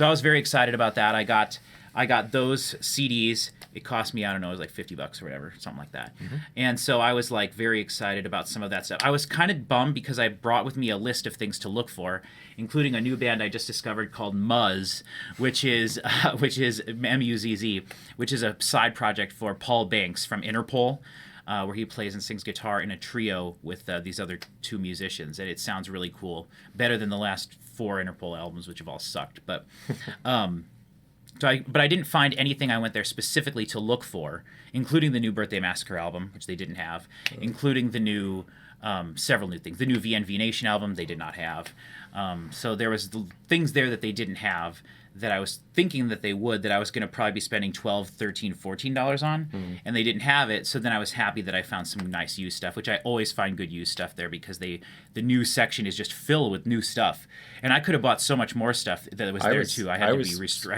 S1: I was very excited about that. I got those CDs. It cost me, I don't know, it was like $50 or whatever, something like that. And so I was like very excited about some of that stuff. I was kind of bummed because I brought with me a list of things to look for, including a new band I just discovered called Muzz, which is M-U-Z-Z, which is a side project for Paul Banks from Interpol, where he plays and sings guitar in a trio with these other two musicians. And it sounds really cool, better than the last 4 Interpol albums, which have all sucked. But but I didn't find anything I went there specifically to look for, including the new Birthday Massacre album, which they didn't have, including the new, several new things. The new VNV Nation album, they did not have. So there was things there that they didn't have that I was thinking that they would, that I was going to probably be spending $12, $13, $14 on, and they didn't have it. So then I was happy that I found some nice used stuff, which I always find good used stuff there because the new section is just filled with new stuff. And I could have bought so much more stuff that was there too. I had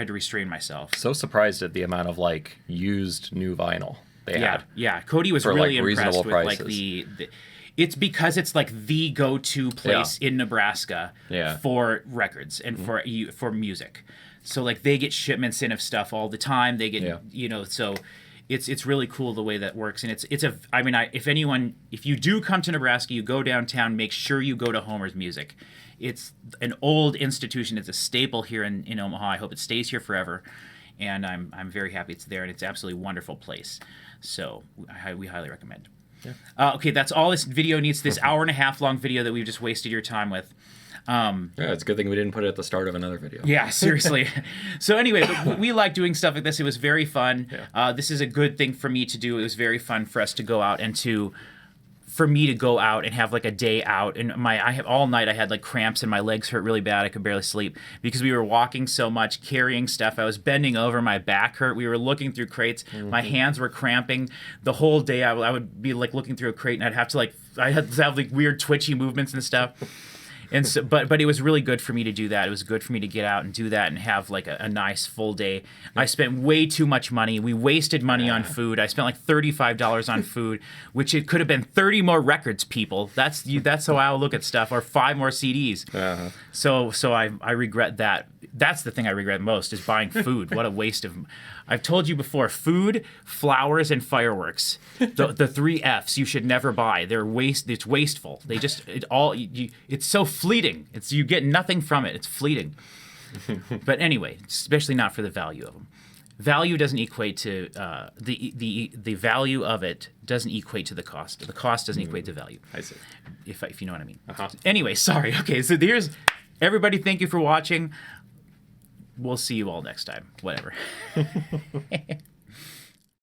S1: to restrain myself.
S2: So surprised at the amount of like used new vinyl they had.
S1: Yeah. Cody was
S2: for,
S1: really
S2: like,
S1: impressed with
S2: prices.
S1: like the it's because it's like the go-to place in Nebraska for records and for music. So like they get shipments in of stuff all the time. They get so it's really cool the way that works. And if you do come to Nebraska, you go downtown, make sure you go to Homer's Music. It's an old institution. It's a staple here in Omaha. I hope it stays here forever. And I'm very happy it's there, and it's an absolutely wonderful place. So we highly recommend. Yeah. Okay, that's all this video needs. This hour and a half long video that we've just wasted your time with.
S2: It's a good thing we didn't put it at the start of another video.
S1: Yeah, seriously. So anyway, we like doing stuff like this. It was very fun. Yeah. This is a good thing for me to do. It was very fun for us to go out and for me to go out and have like a day out. And all night I had like cramps and my legs hurt really bad. I could barely sleep because we were walking so much, carrying stuff. I was bending over, my back hurt. We were looking through crates. My hands were cramping. The whole day I would be like looking through a crate and I had to have like weird twitchy movements and stuff. And so, but it was really good for me to do that. It was good for me to get out and do that and have like a nice full day. I spent way too much money. We wasted money on food. I spent like $35 on food, which it could have been 30 more records, people. That's how I look at stuff, or 5 more CDs. So I regret that. That's the thing I regret most is buying food. What a waste of. I've told you before, food, flowers, and fireworks. The 3 Fs you should never buy. It's wasteful. It's so fleeting. You get nothing from it. It's fleeting. But anyway, especially not for the value of them. Value doesn't equate to the value of it doesn't equate to the cost. The cost doesn't equate to value.
S2: I see.
S1: If you know what I mean. Anyway, sorry. Okay, so here's everybody. Thank you for watching. We'll see you all next time. Whatever.